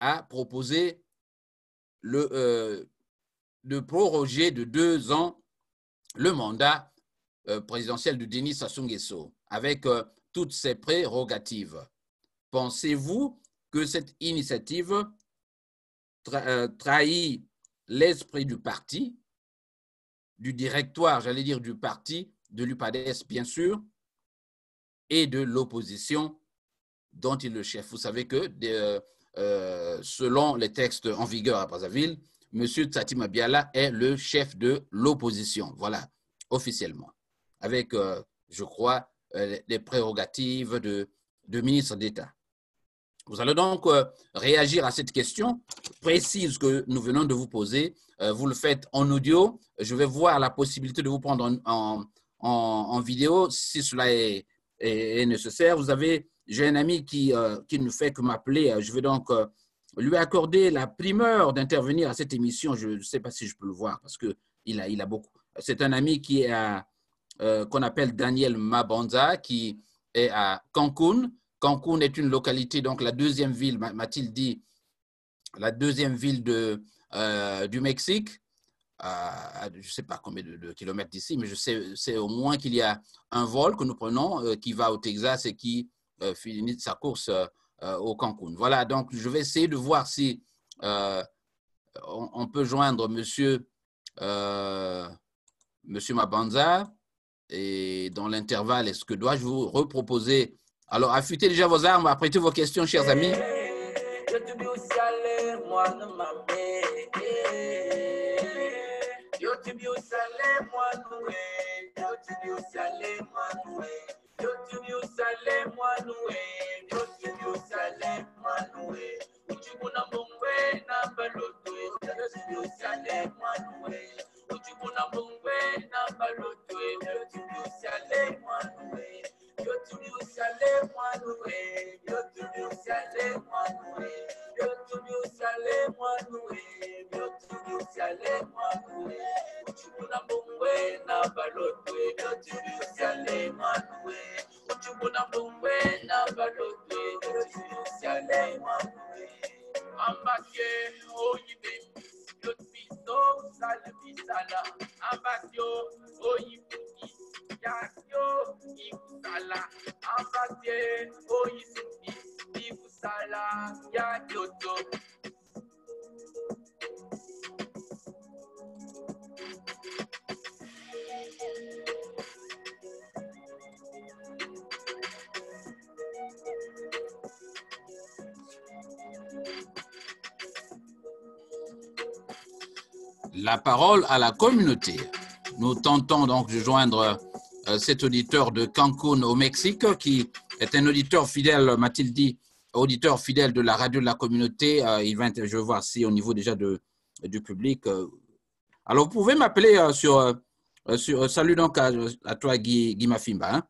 a proposé de proroger de 2 ans le mandat présidentiel de Denis Sassou Nguesso avec toutes ses prérogatives. Pensez-vous que cette initiative trahit l'esprit du parti, du directoire, j'allais dire du parti, de l'UPADES bien sûr, et de l'opposition dont il est le chef? Vous savez que selon les textes en vigueur à Brazzaville, M. Tsati Mabiala est le chef de l'opposition, voilà, officiellement, avec, je crois, les prérogatives de ministre d'État. Vous allez donc réagir à cette question précise que nous venons de vous poser. Vous le faites en audio. Je vais voir la possibilité de vous prendre en vidéo si cela est nécessaire. J'ai un ami qui ne fait que m'appeler. Je vais donc lui accorder la primeur d'intervenir à cette émission. Je ne sais pas si je peux le voir parce qu'il a beaucoup. C'est un ami qui est qu'on appelle Daniel Mabanza, qui est à Cancun. Cancun est une localité, donc la deuxième ville, m'a-t-il dit, la deuxième ville du Mexique. Je ne sais pas combien de kilomètres d'ici, mais je sais au moins qu'il y a un vol que nous prenons qui va au Texas et qui finit sa course au Cancun. Voilà, donc je vais essayer de voir si on peut joindre monsieur Mabanza. Et dans l'intervalle, est-ce que dois-je vous reproposer? Alors, affûtez déjà vos armes, apprêtez vos questions, chers amis. La parole à la communauté. Nous tentons donc de joindre cet auditeur de Cancun au Mexique qui est un auditeur fidèle, m'a-t-il dit, auditeur fidèle de la radio de la communauté. Je vais voir si au niveau déjà du public. Alors, vous pouvez m'appeler salut donc à toi, Guy Mafimba. Hein?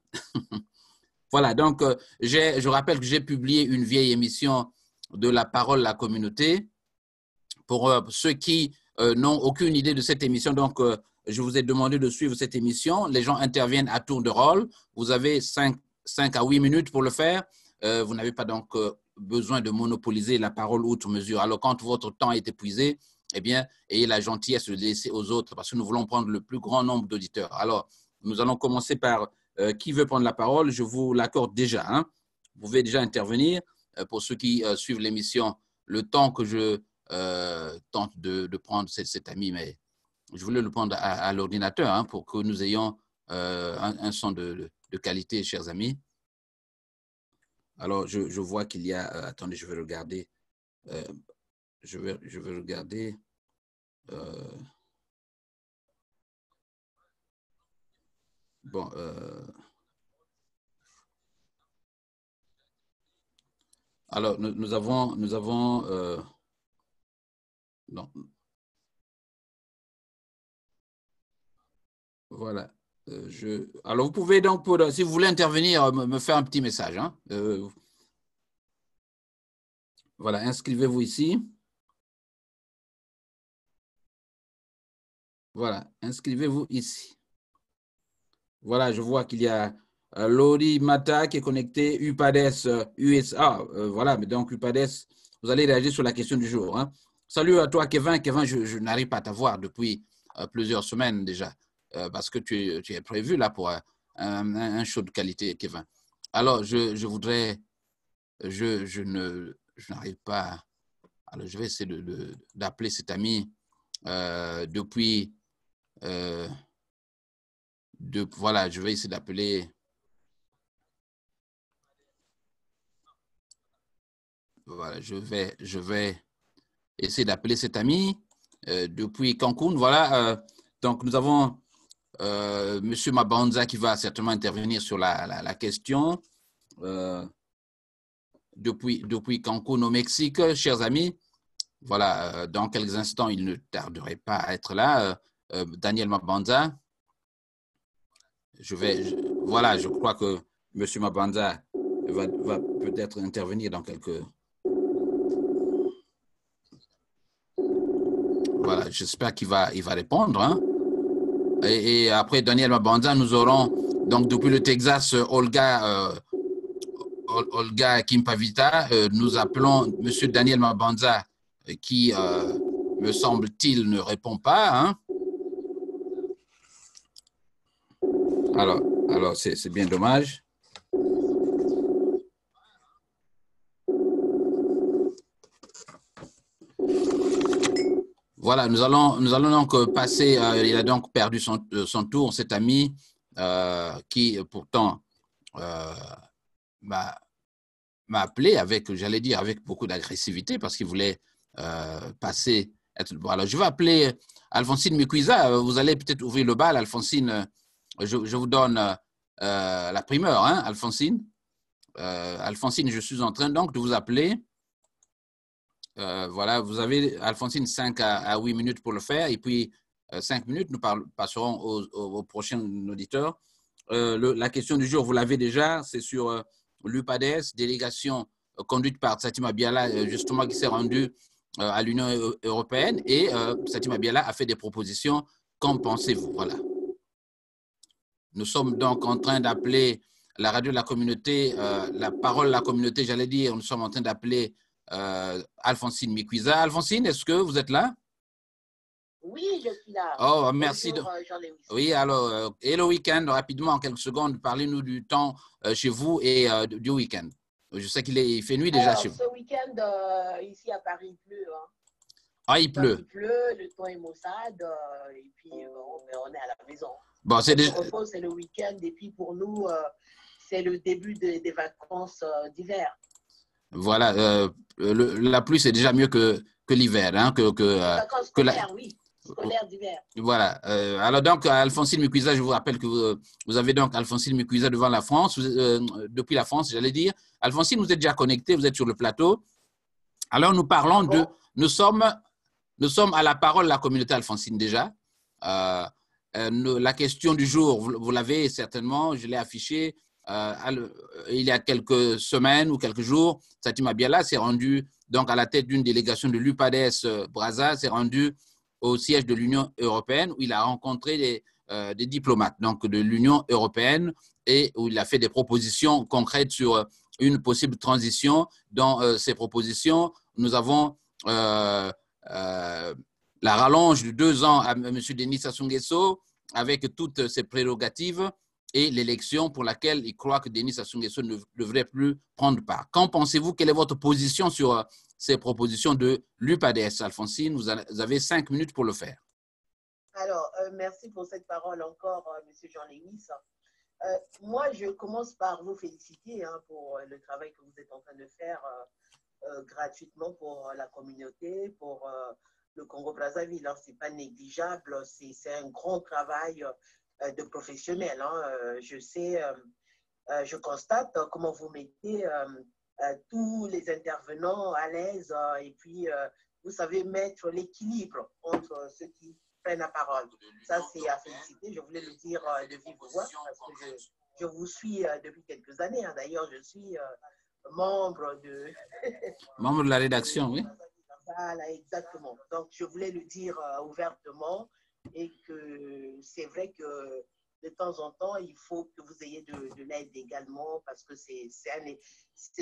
Voilà, donc je rappelle que j'ai publié une vieille émission de la parole à la communauté. Pour ceux qui n'ont aucune idée de cette émission, donc je vous ai demandé de suivre cette émission. Les gens interviennent à tour de rôle. Vous avez 5 à 8 minutes pour le faire. Vous n'avez pas donc besoin de monopoliser la parole outre mesure. Alors, quand votre temps est épuisé, eh bien, ayez la gentillesse de laisser aux autres parce que nous voulons prendre le plus grand nombre d'auditeurs. Alors, nous allons commencer par qui veut prendre la parole. Je vous l'accorde déjà. Hein. Vous pouvez déjà intervenir. Pour ceux qui suivent l'émission, le temps que je tente de prendre cet ami, mais je voulais le prendre à l'ordinateur hein, pour que nous ayons un son de qualité, chers amis. Alors, je vois qu'il y a… attendez, je vais regarder. Je vais regarder. Bon. Alors, nous avons non. Voilà. Alors, vous pouvez donc, si vous voulez intervenir, me faire un petit message. Hein. Voilà, inscrivez-vous ici. Voilà, inscrivez-vous ici. Voilà, je vois qu'il y a Lori Mata qui est connecté, UPADES USA. Voilà, mais donc UPADES vous allez réagir sur la question du jour. Hein. Salut à toi, Kevin. Kevin, je n'arrive pas à t'avoir depuis plusieurs semaines déjà, parce que tu es prévu là pour un show de qualité, Kevin. Alors, je voudrais, je n'arrive pas. Alors, je vais essayer d'appeler cet ami depuis. Voilà, je vais essayer d'appeler. Voilà, je vais essayer d'appeler cet ami depuis Cancun. Voilà, donc nous avons M. Mabanza qui va certainement intervenir sur la question depuis Cancun au Mexique, chers amis. Voilà, dans quelques instants, il ne tarderait pas à être là. Daniel Mabanza. Voilà, je crois que M. Mabanza va peut-être intervenir dans quelques... Voilà, j'espère qu'il va répondre. Hein. Et après Daniel Mabanza, nous aurons donc depuis le Texas Olga Kimpavita. Nous appelons M. Daniel Mabanza qui, me semble-t-il, ne répond pas. Hein. Alors c'est bien dommage. Voilà, nous allons donc passer, il a donc perdu son tour, cet ami qui pourtant m'a appelé avec, j'allais dire, avec beaucoup d'agressivité parce qu'il voulait passer. Alors, je vais appeler Alphonsine Mikuiza. Vous allez peut-être ouvrir le bal, Alphonsine. Je vous donne la primeur, hein, Alphonsine. Alphonsine, je suis en train donc de vous appeler. Voilà, vous avez, Alphonsine, 5 à 8 minutes pour le faire. Et puis, 5 minutes, nous passerons au prochain auditeur. La question du jour, vous l'avez déjà, c'est sur l'UPADES, délégation conduite par Satima Biala, justement, qui s'est rendue à l'Union européenne. Et Satima Biala a fait des propositions. Qu'en pensez-vous? Voilà. Nous sommes donc en train d'appeler la radio de la communauté, la parole de la communauté, j'allais dire, nous sommes en train d'appeler Alphonsine Mikuiza. Alphonsine, est-ce que vous êtes là? Oui, je suis là. Oh, merci. Bonjour, Jean-Lewis. Oui, alors, et le week-end, rapidement, en quelques secondes, parlez-nous du temps chez vous et du week-end. Je sais qu'il fait nuit déjà chez vous. Ce week-end, ici à Paris, il pleut. Hein. Ah, il pleut. Il pleut, le temps est maussade, et puis on est à la maison. Bon, c'est déjà... Le repos, c'est le week-end, et puis pour nous, c'est le début des vacances d'hiver. Voilà, la pluie, c'est déjà mieux que l'hiver. Hein, vacances scolaires, oui. Scolaire d'hiver. Voilà. Alors donc, Alphonsine Mikuiza, je vous rappelle que vous avez donc Alphonsine Mikuiza devant la France, depuis la France, j'allais dire. Alphonsine, vous êtes déjà connecté, vous êtes sur le plateau. Alors, nous parlons de... Nous sommes à la parole de la communauté, Alphonsine, déjà. La question du jour, vous l'avez certainement, je l'ai affichée il y a quelques semaines ou quelques jours. Satima Biala s'est rendu donc à la tête d'une délégation de l'UPADES Brazza, s'est rendu au siège de l'Union européenne où il a rencontré des diplomates donc de l'Union européenne et où il a fait des propositions concrètes sur une possible transition. Dans ces propositions, nous avons la rallonge de 2 ans à M. Denis Sassou Nguesso avec toutes ses prérogatives et l'élection pour laquelle il croit que Denis Sassou Nguesso ne devrait plus prendre part. Qu'en pensez-vous? Quelle est votre position sur ces propositions de l'UPADES? Alphonsine, vous avez 5 minutes pour le faire. Alors, merci pour cette parole encore, M. Jean-Lewis. Moi, je commence par vous féliciter pour le travail que vous êtes en train de faire gratuitement pour la communauté, pour le Congo-Brazzaville. Ce n'est pas négligeable, c'est un grand travail de professionnels. Je sais, je constate comment vous mettez tous les intervenants à l'aise et puis vous savez mettre l'équilibre entre ceux qui prennent la parole. Ça, c'est à féliciter. Je voulais le dire de vive voix parce que je vous suis depuis quelques années. D'ailleurs, je suis membre de... membre de la rédaction, oui. Voilà, exactement. Donc, je voulais le dire ouvertement et que c'est vrai que de temps en temps, il faut que vous ayez de l'aide également parce que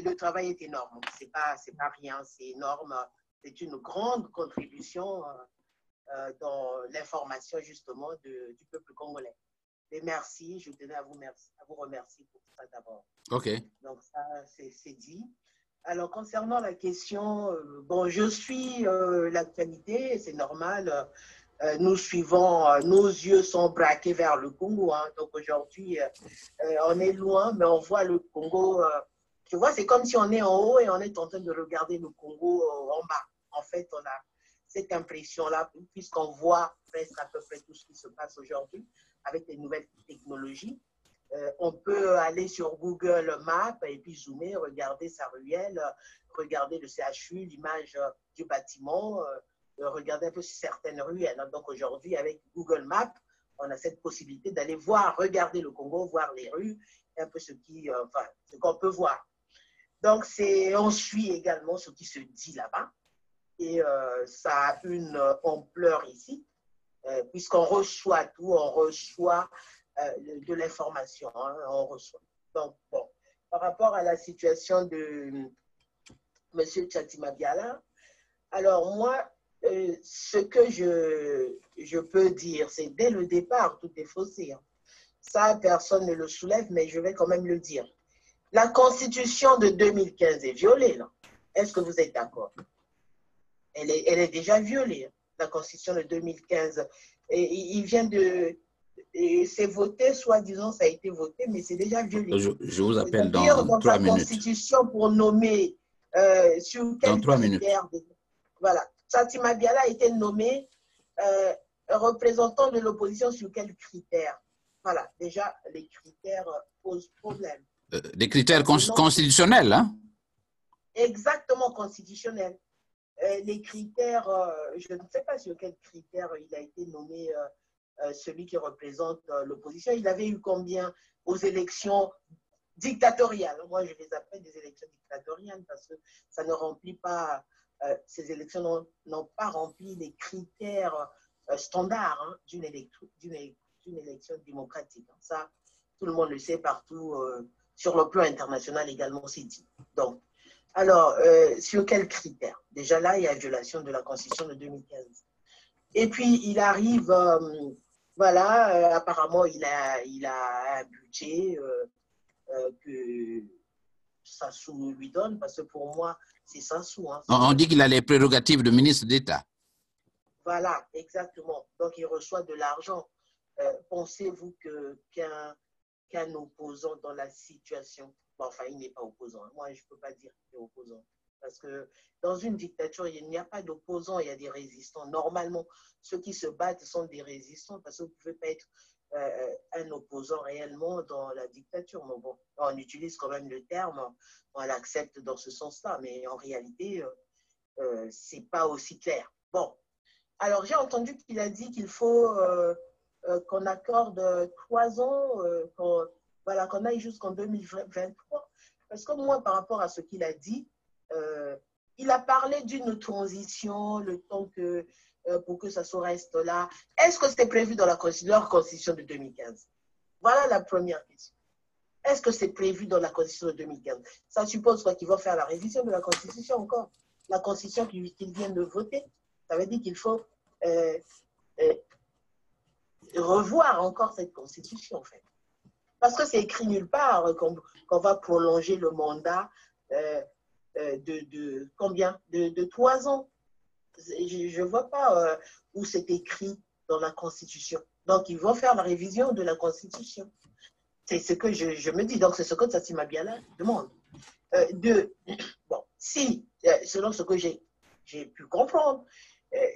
le travail est énorme. C'est pas rien, c'est énorme. C'est une grande contribution dans l'information justement du peuple congolais. Et merci, je tenais à vous remercier pour ça d'abord. OK. Donc ça, c'est dit. Alors, concernant la question, bon, je suis l'actualité, c'est normal. Nous suivons, nos yeux sont braqués vers le Congo. Hein, donc aujourd'hui, on est loin, mais on voit le Congo. Tu vois, c'est comme si on est en haut et on est en train de regarder le Congo en bas. En fait, on a cette impression-là, puisqu'on voit presque à peu près tout ce qui se passe aujourd'hui avec les nouvelles technologies. On peut aller sur Google Maps et puis zoomer, regarder sa ruelle, regarder le CHU, l'image du bâtiment, regarder un peu certaines ruelles. Donc aujourd'hui, avec Google Maps, on a cette possibilité d'aller voir, regarder le Congo, voir les rues, un peu ce qu'on peut voir. Donc on suit également ce qui se dit là-bas et ça a une ampleur ici, puisqu'on reçoit tout, on reçoit de l'information, hein, on reçoit. Donc, bon, par rapport à la situation de M. Tchatima Biala, alors moi, ce que je peux dire, c'est dès le départ, tout est faussé. Hein. Ça, personne ne le soulève, mais je vais quand même le dire. La Constitution de 2015 est violée, là. Est-ce que vous êtes d'accord? Elle est déjà violée, hein, la Constitution de 2015. Et il vient de... c'est voté, soi-disant, ça a été voté, mais c'est déjà violé. Je vous appelle dans 3 la minutes. Constitution, pour nommer sur quel critère, voilà, Tchatima Biala a été nommé représentant de l'opposition sur quel critère? Voilà, déjà, les critères posent problème. Des critères constitutionnels, hein? Exactement, constitutionnels. Les critères, je ne sais pas sur quel critère il a été nommé celui qui représente l'opposition. Il avait eu combien aux élections dictatoriales? Moi, je les appelle des élections dictatoriales parce que ça ne remplit pas, ces élections n'ont pas rempli les critères standards, hein, d'une élection démocratique. Ça, tout le monde le sait partout, sur le plan international également, c'est dit. Donc, alors, sur quels critères? Déjà là, il y a violation de la Constitution de 2015. Et puis, il arrive, voilà, apparemment, il a un budget que Sassou lui donne, parce que pour moi, c'est Sassou. Hein, on dit qu'il a les prérogatives de ministre d'État. Voilà, exactement. Donc, il reçoit de l'argent. Pensez-vous qu'un opposant dans la situation, bon, enfin, il n'est pas opposant. Moi, je ne peux pas dire qu'il est opposant. Parce que dans une dictature, il n'y a pas d'opposants, il y a des résistants. Normalement, ceux qui se battent sont des résistants parce que vous ne pouvez pas être un opposant réellement dans la dictature. Mais bon, on utilise quand même le terme, on l'accepte dans ce sens-là, mais en réalité, ce n'est pas aussi clair. Bon, alors j'ai entendu qu'il a dit qu'il faut qu'on accorde 3 ans, voilà, qu'on aille jusqu'en 2023. Parce que moi, par rapport à ce qu'il a dit, il a parlé d'une transition, le temps que, pour que ça se reste là. Est-ce que c'est prévu dans leur constitution de 2015? Voilà la première question. Est-ce que c'est prévu dans la constitution de 2015? Ça suppose quoi? Qu'ils vont faire la révision de la constitution encore. La constitution qu'ils viennent de voter. Ça veut dire qu'il faut revoir encore cette constitution, en fait. Parce que c'est écrit nulle part qu'on va prolonger le mandat de combien? De 3 ans. Je ne vois pas où c'est écrit dans la Constitution. Donc, ils vont faire la révision de la Constitution. C'est ce que je me dis. Donc, c'est ce que Tchatima Biala demande. Bon, si, selon ce que j'ai pu comprendre,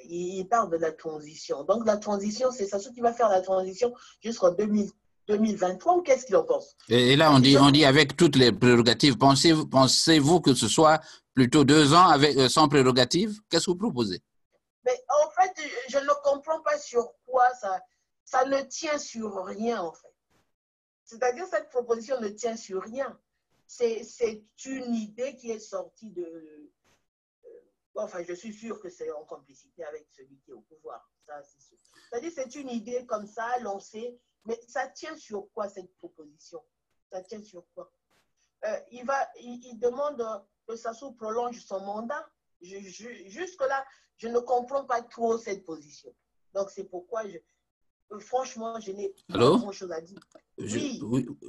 il parle de la transition. Donc, la transition, c'est ça, ce qui va faire la transition jusqu'en 2023, ou qu'est-ce qu'il en pense? Et là, on dit avec toutes les prérogatives, pensez-vous que ce soit plutôt 2 ans avec, sans prérogatives? Qu'est-ce que vous proposez? Mais en fait, je ne comprends pas sur quoi ça ne tient sur rien, en fait. C'est-à-dire, cette proposition ne tient sur rien. C'est une idée qui est sortie de... Enfin, je suis sûre que c'est en complicité avec celui qui est au pouvoir. Ça, c'est sûr. C'est-à-dire, c'est une idée comme ça, lancée Mais ça tient sur quoi cette proposition? Ça tient sur quoi? Il demande que Sassou prolonge son mandat. Jusque-là, je ne comprends pas trop cette position. Donc, c'est pourquoi, franchement, je n'ai pas grand-chose à dire. Oui.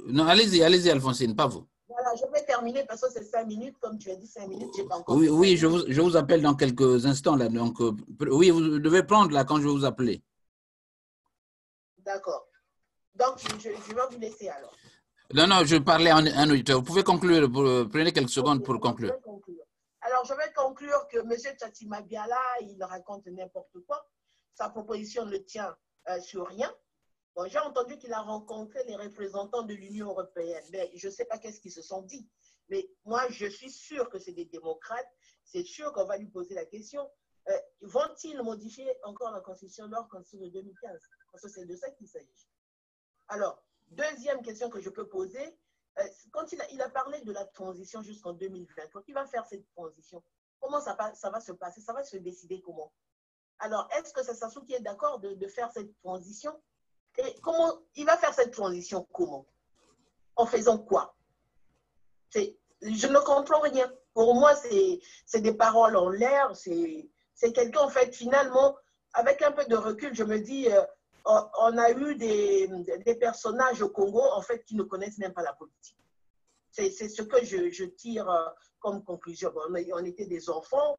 Non, allez-y, Alphonsine, pas vous. Voilà, je vais terminer parce que c'est 5 minutes. Comme tu as dit, 5 minutes, j'ai pas encore. Oui, je vous appelle dans quelques instants. Là, donc, oui, vous devez prendre là quand je vais vous appeler. D'accord. Donc, je vais vous laisser alors. Non, je parlais à un auditeur. Vous pouvez conclure. Prenez quelques secondes pour conclure. Alors, je vais conclure que M. Tchatima Biala, il raconte n'importe quoi. Sa proposition ne tient sur rien. Bon, j'ai entendu qu'il a rencontré les représentants de l'Union européenne, mais je ne sais pas qu'est-ce qu'ils se sont dit. Mais moi, je suis sûre que c'est des démocrates. C'est sûr qu'on va lui poser la question. Vont-ils modifier encore la Constitution, leur Constitution de 2015? Parce que c'est de ça qu'il s'agit. Alors, deuxième question que je peux poser, quand il a parlé de la transition jusqu'en 2020, quand il va faire cette transition, comment ça va se passer? Ça va se décider comment? Alors, est-ce que c'est Sassou qui est d'accord de faire cette transition? Et comment il va faire cette transition? Comment? En faisant quoi? Je ne comprends rien. Pour moi, c'est des paroles en l'air. C'est quelqu'un, en fait, finalement, avec un peu de recul, je me dis, on a eu des personnages au Congo, en fait, qui ne connaissent même pas la politique. C'est ce que je tire comme conclusion. Bon, on était des enfants,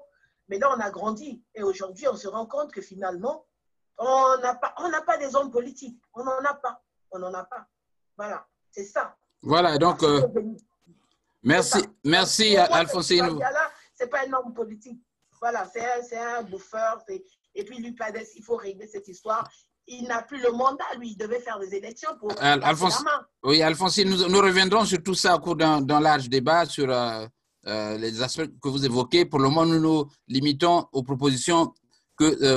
mais là, on a grandi. Et aujourd'hui, on se rend compte que finalement, on n'a pas des hommes politiques. On n'en a pas. On n'en a pas. Voilà, c'est ça. Voilà, donc, merci Alphonsine. Ce n'est pas un homme politique. Voilà, c'est un bouffeur. Et puis, l'UPADES, il faut régler cette histoire. Il n'a plus le mandat, lui, il devait faire des élections pour passer la main. Oui, Alphonsine, nous reviendrons sur tout ça au cours d'un large débat sur les aspects que vous évoquez. Pour le moment, nous nous limitons aux propositions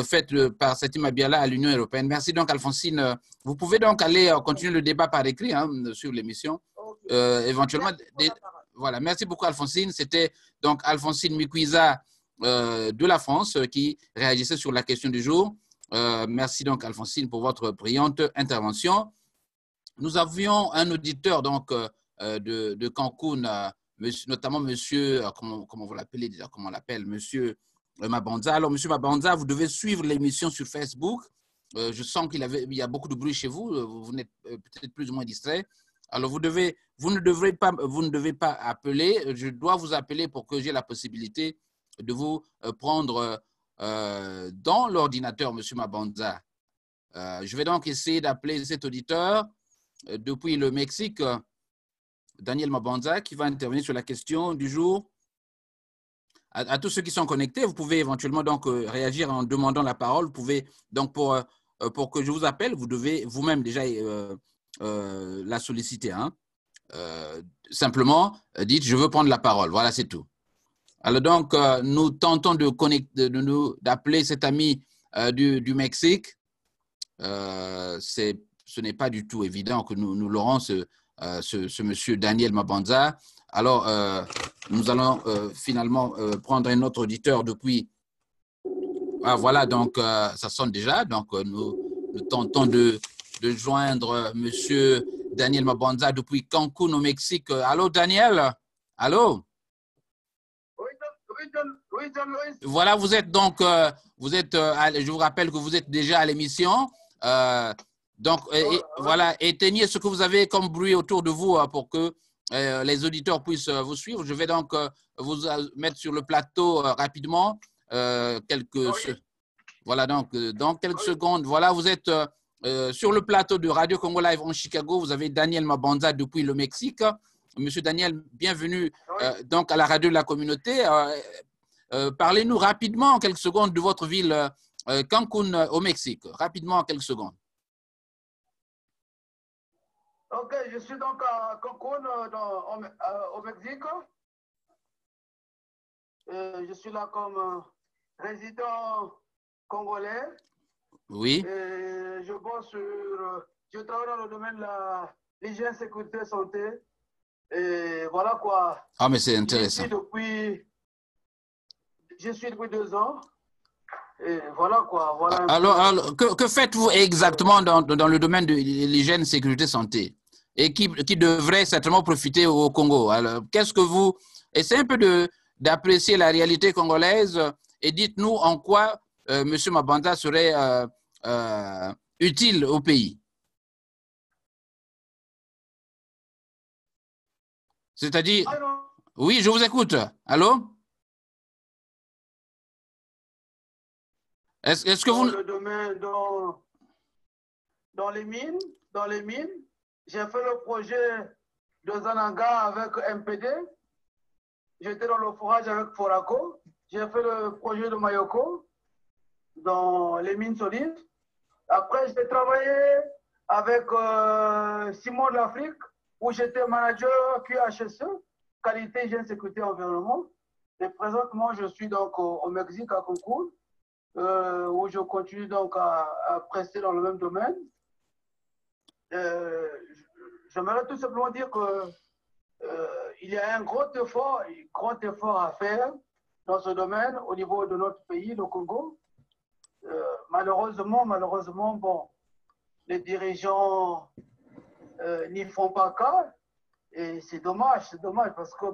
faites par Satima Biala à l'Union européenne. Merci donc, Alphonsine. Vous pouvez donc aller continuer le débat par écrit sur l'émission. Okay. Éventuellement, voilà. Merci beaucoup, Alphonsine. C'était donc Alphonsine Mikwiza de la France qui réagissait sur la question du jour. Merci donc, Alphonsine, pour votre brillante intervention. Nous avions un auditeur donc, de Cancun, notamment monsieur, comment vous l'appelez déjà, comment on l'appelle, monsieur Mabanza. Alors, monsieur Mabanza, vous devez suivre l'émission sur Facebook. Je sens qu'il y a beaucoup de bruit chez vous. Vous n'êtes peut-être plus ou moins distrait. Alors, vous ne devez pas appeler. Je dois vous appeler pour que j'ai la possibilité de vous prendre dans l'ordinateur, monsieur Mabanza. Je vais donc essayer d'appeler cet auditeur depuis le Mexique, Daniel Mabanza, qui va intervenir sur la question du jour. À tous ceux qui sont connectés, vous pouvez éventuellement donc réagir en demandant la parole. Vous pouvez donc pour que je vous appelle, vous devez vous-même déjà la solliciter. Simplement, dites je veux prendre la parole. Voilà, c'est tout. Alors donc, nous tentons d'appeler cet ami du Mexique. Ce n'est pas du tout évident que nous l'aurons, ce monsieur Daniel Mabanza. Alors, nous allons finalement prendre un autre auditeur depuis. Ah, voilà, donc ça sonne déjà. Donc, nous tentons de joindre monsieur Daniel Mabanza depuis Cancun au Mexique. Allô, Daniel? Allô? Voilà, vous êtes donc, je vous rappelle que vous êtes déjà à l'émission. Donc, voilà, éteignez ce que vous avez comme bruit autour de vous pour que les auditeurs puissent vous suivre. Je vais donc vous mettre sur le plateau rapidement. Voilà, donc, dans quelques secondes, voilà, vous êtes sur le plateau de Radio Congo Live en Chicago. Vous avez Daniel Mabanza depuis le Mexique. Monsieur Daniel, bienvenue donc à la radio de la communauté. Parlez-nous rapidement, en quelques secondes, de votre ville Cancun au Mexique. Rapidement, en quelques secondes. Ok, je suis donc à Cancun au Mexique. Je suis là comme résident congolais. Oui. Je travaille dans le domaine de l'hygiène, sécurité, santé. Et voilà quoi. Ah, mais c'est intéressant. Je suis depuis 2 ans. Et voilà quoi. Voilà Alors, que faites-vous exactement dans le domaine de l'hygiène, sécurité, santé et qui devrait certainement profiter au Congo? Alors, qu'est-ce que vous... Essayez un peu d'apprécier la réalité congolaise et dites-nous en quoi M. Mabanda serait utile au pays. C'est-à-dire... Oui, je vous écoute. Allô? Est-ce que dans vous... le domaine, dans les mines, j'ai fait le projet de Zananga avec MPD. J'étais dans le forage avec Foraco. J'ai fait le projet de Mayoko dans les mines solides. Après, j'ai travaillé avec Simon de l'Afrique, où j'étais manager QHSE, qualité, hygiène, sécurité, environnement. Et présentement, je suis donc au Mexique à Cancun, où je continue donc à prester dans le même domaine. J'aimerais tout simplement dire que il y a un grand effort à faire dans ce domaine au niveau de notre pays, le Congo. Malheureusement, bon, les dirigeants n'y font pas cas et c'est dommage parce que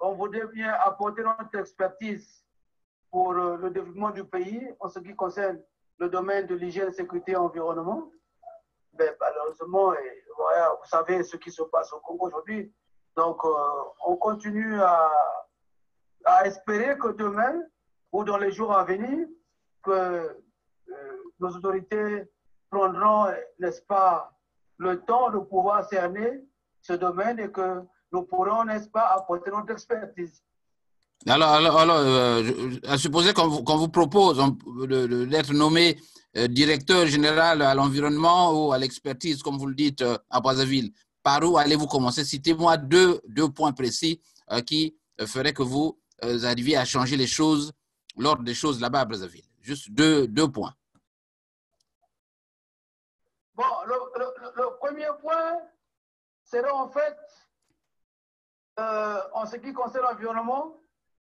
on voudrait bien apporter notre expertise pour le développement du pays en ce qui concerne le domaine de l'hygiène, sécurité et environnement. Malheureusement, voilà, vous savez ce qui se passe au Congo aujourd'hui. Donc, on continue à espérer que demain ou dans les jours à venir, que nos autorités prendront, n'est-ce pas, le temps de pouvoir cerner ce domaine et que nous pourrons, n'est-ce pas, apporter notre expertise. Alors à supposer qu'on vous propose d'être nommé directeur général à l'environnement ou à l'expertise, comme vous le dites, à Brazzaville, par où allez-vous commencer? Citez-moi deux points précis qui feraient que vous arriviez à changer les choses, l'ordre des choses là-bas à Brazzaville. Juste deux points. Bon, le premier point serait en fait, en ce qui concerne l'environnement,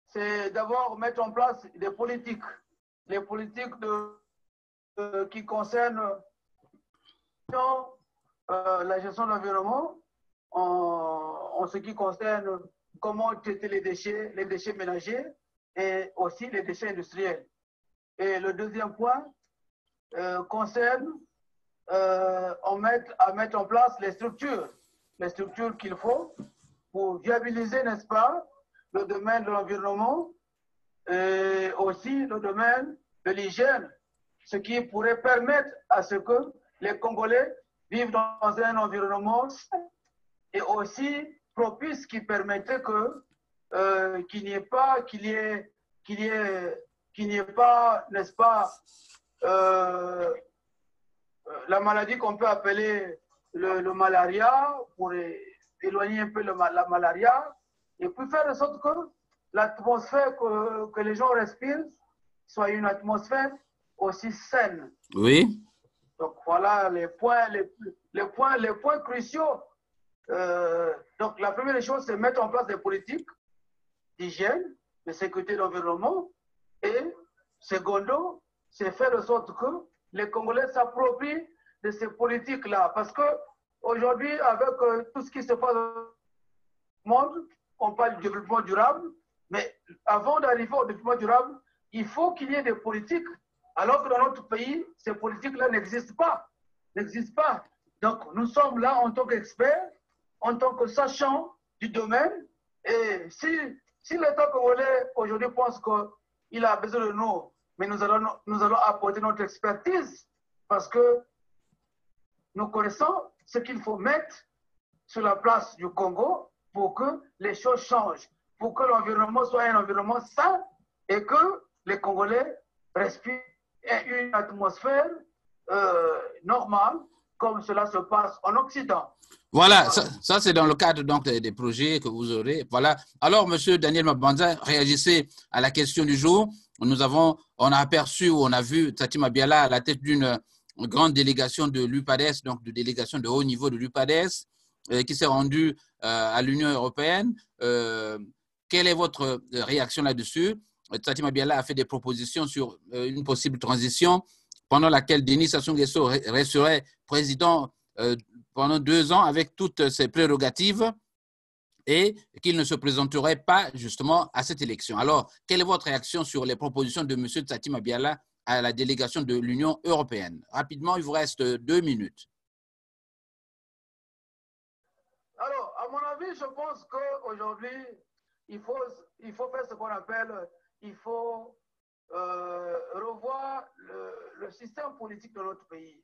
c'est d'abord mettre en place des politiques. Les politiques qui concernent la gestion de l'environnement, en ce qui concerne comment traiter les déchets ménagers et aussi les déchets industriels. Et le deuxième point concerne à mettre en place les structures qu'il faut pour viabiliser, n'est-ce pas, le domaine de l'environnement et aussi le domaine de l'hygiène, ce qui pourrait permettre à ce que les Congolais vivent dans un environnement et aussi propice qui permettrait qu'il n'y ait pas, n'est-ce pas, la maladie qu'on peut appeler le malaria, pour éloigner un peu la malaria, et puis faire en sorte que l'atmosphère que les gens respirent soit une atmosphère aussi saine. Oui. Donc voilà les points cruciaux. Donc la première chose, c'est mettre en place des politiques d'hygiène, de sécurité de l'environnement, et secondo, c'est faire en sorte que les Congolais s'approprient de ces politiques-là. Parce qu'aujourd'hui, avec tout ce qui se passe dans le monde, on parle du développement durable, mais avant d'arriver au développement durable, il faut qu'il y ait des politiques, alors que dans notre pays, ces politiques-là n'existent pas. Donc, nous sommes là en tant qu'experts, en tant que sachants du domaine, et si l'État congolais aujourd'hui pense qu'il a besoin de nous, mais nous allons apporter notre expertise parce que nous connaissons ce qu'il faut mettre sur la place du Congo pour que les choses changent, pour que l'environnement soit un environnement sain et que les Congolais respirent une atmosphère normale comme cela se passe en Occident. Voilà, ça c'est dans le cadre donc des projets que vous aurez. Voilà. Alors, Monsieur Daniel Mabanda, réagissez à la question du jour. On a aperçu, on a vu Tati Mabiala à la tête d'une grande délégation de l'UPADES, donc de délégation de haut niveau de l'UPADES, qui s'est rendue à l'Union européenne. Quelle est votre réaction là-dessus? Tati Mabiala a fait des propositions sur une possible transition pendant laquelle Denis Sassou Nguesso resterait président pendant 2 ans avec toutes ses prérogatives et qu'il ne se présenterait pas justement à cette élection. Alors, quelle est votre réaction sur les propositions de M. Tati Mabiala à la délégation de l'Union européenne? Rapidement, il vous reste 2 minutes. Alors, à mon avis, je pense qu'aujourd'hui, il faut faire ce qu'on appelle, il faut revoir le système politique de notre pays.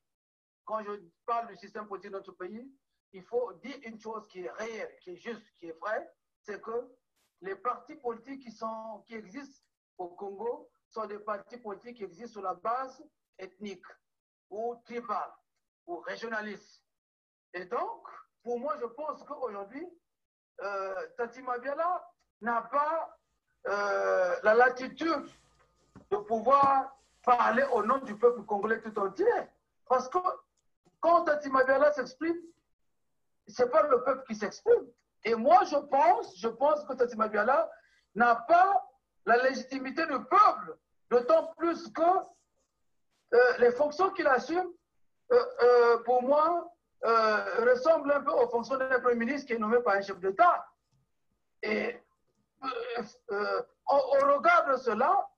Quand je parle du système politique de notre pays, il faut dire une chose qui est réelle, qui est juste, qui est vraie, c'est que les partis politiques qui existent au Congo sont des partis politiques qui existent sur la base ethnique ou tribale ou régionaliste. Et donc, pour moi, je pense qu'aujourd'hui, Tati Mabiala n'a pas la latitude de pouvoir parler au nom du peuple congolais tout entier. Parce que quand Tati Mabiala s'exprime, ce n'est pas le peuple qui s'exprime. Et moi, je pense que Tati Mabiala n'a pas la légitimité du peuple, d'autant plus que les fonctions qu'il assume, pour moi, ressemblent un peu aux fonctions d'un Premier ministre qui est nommé par un chef d'État. Et au regard de cela,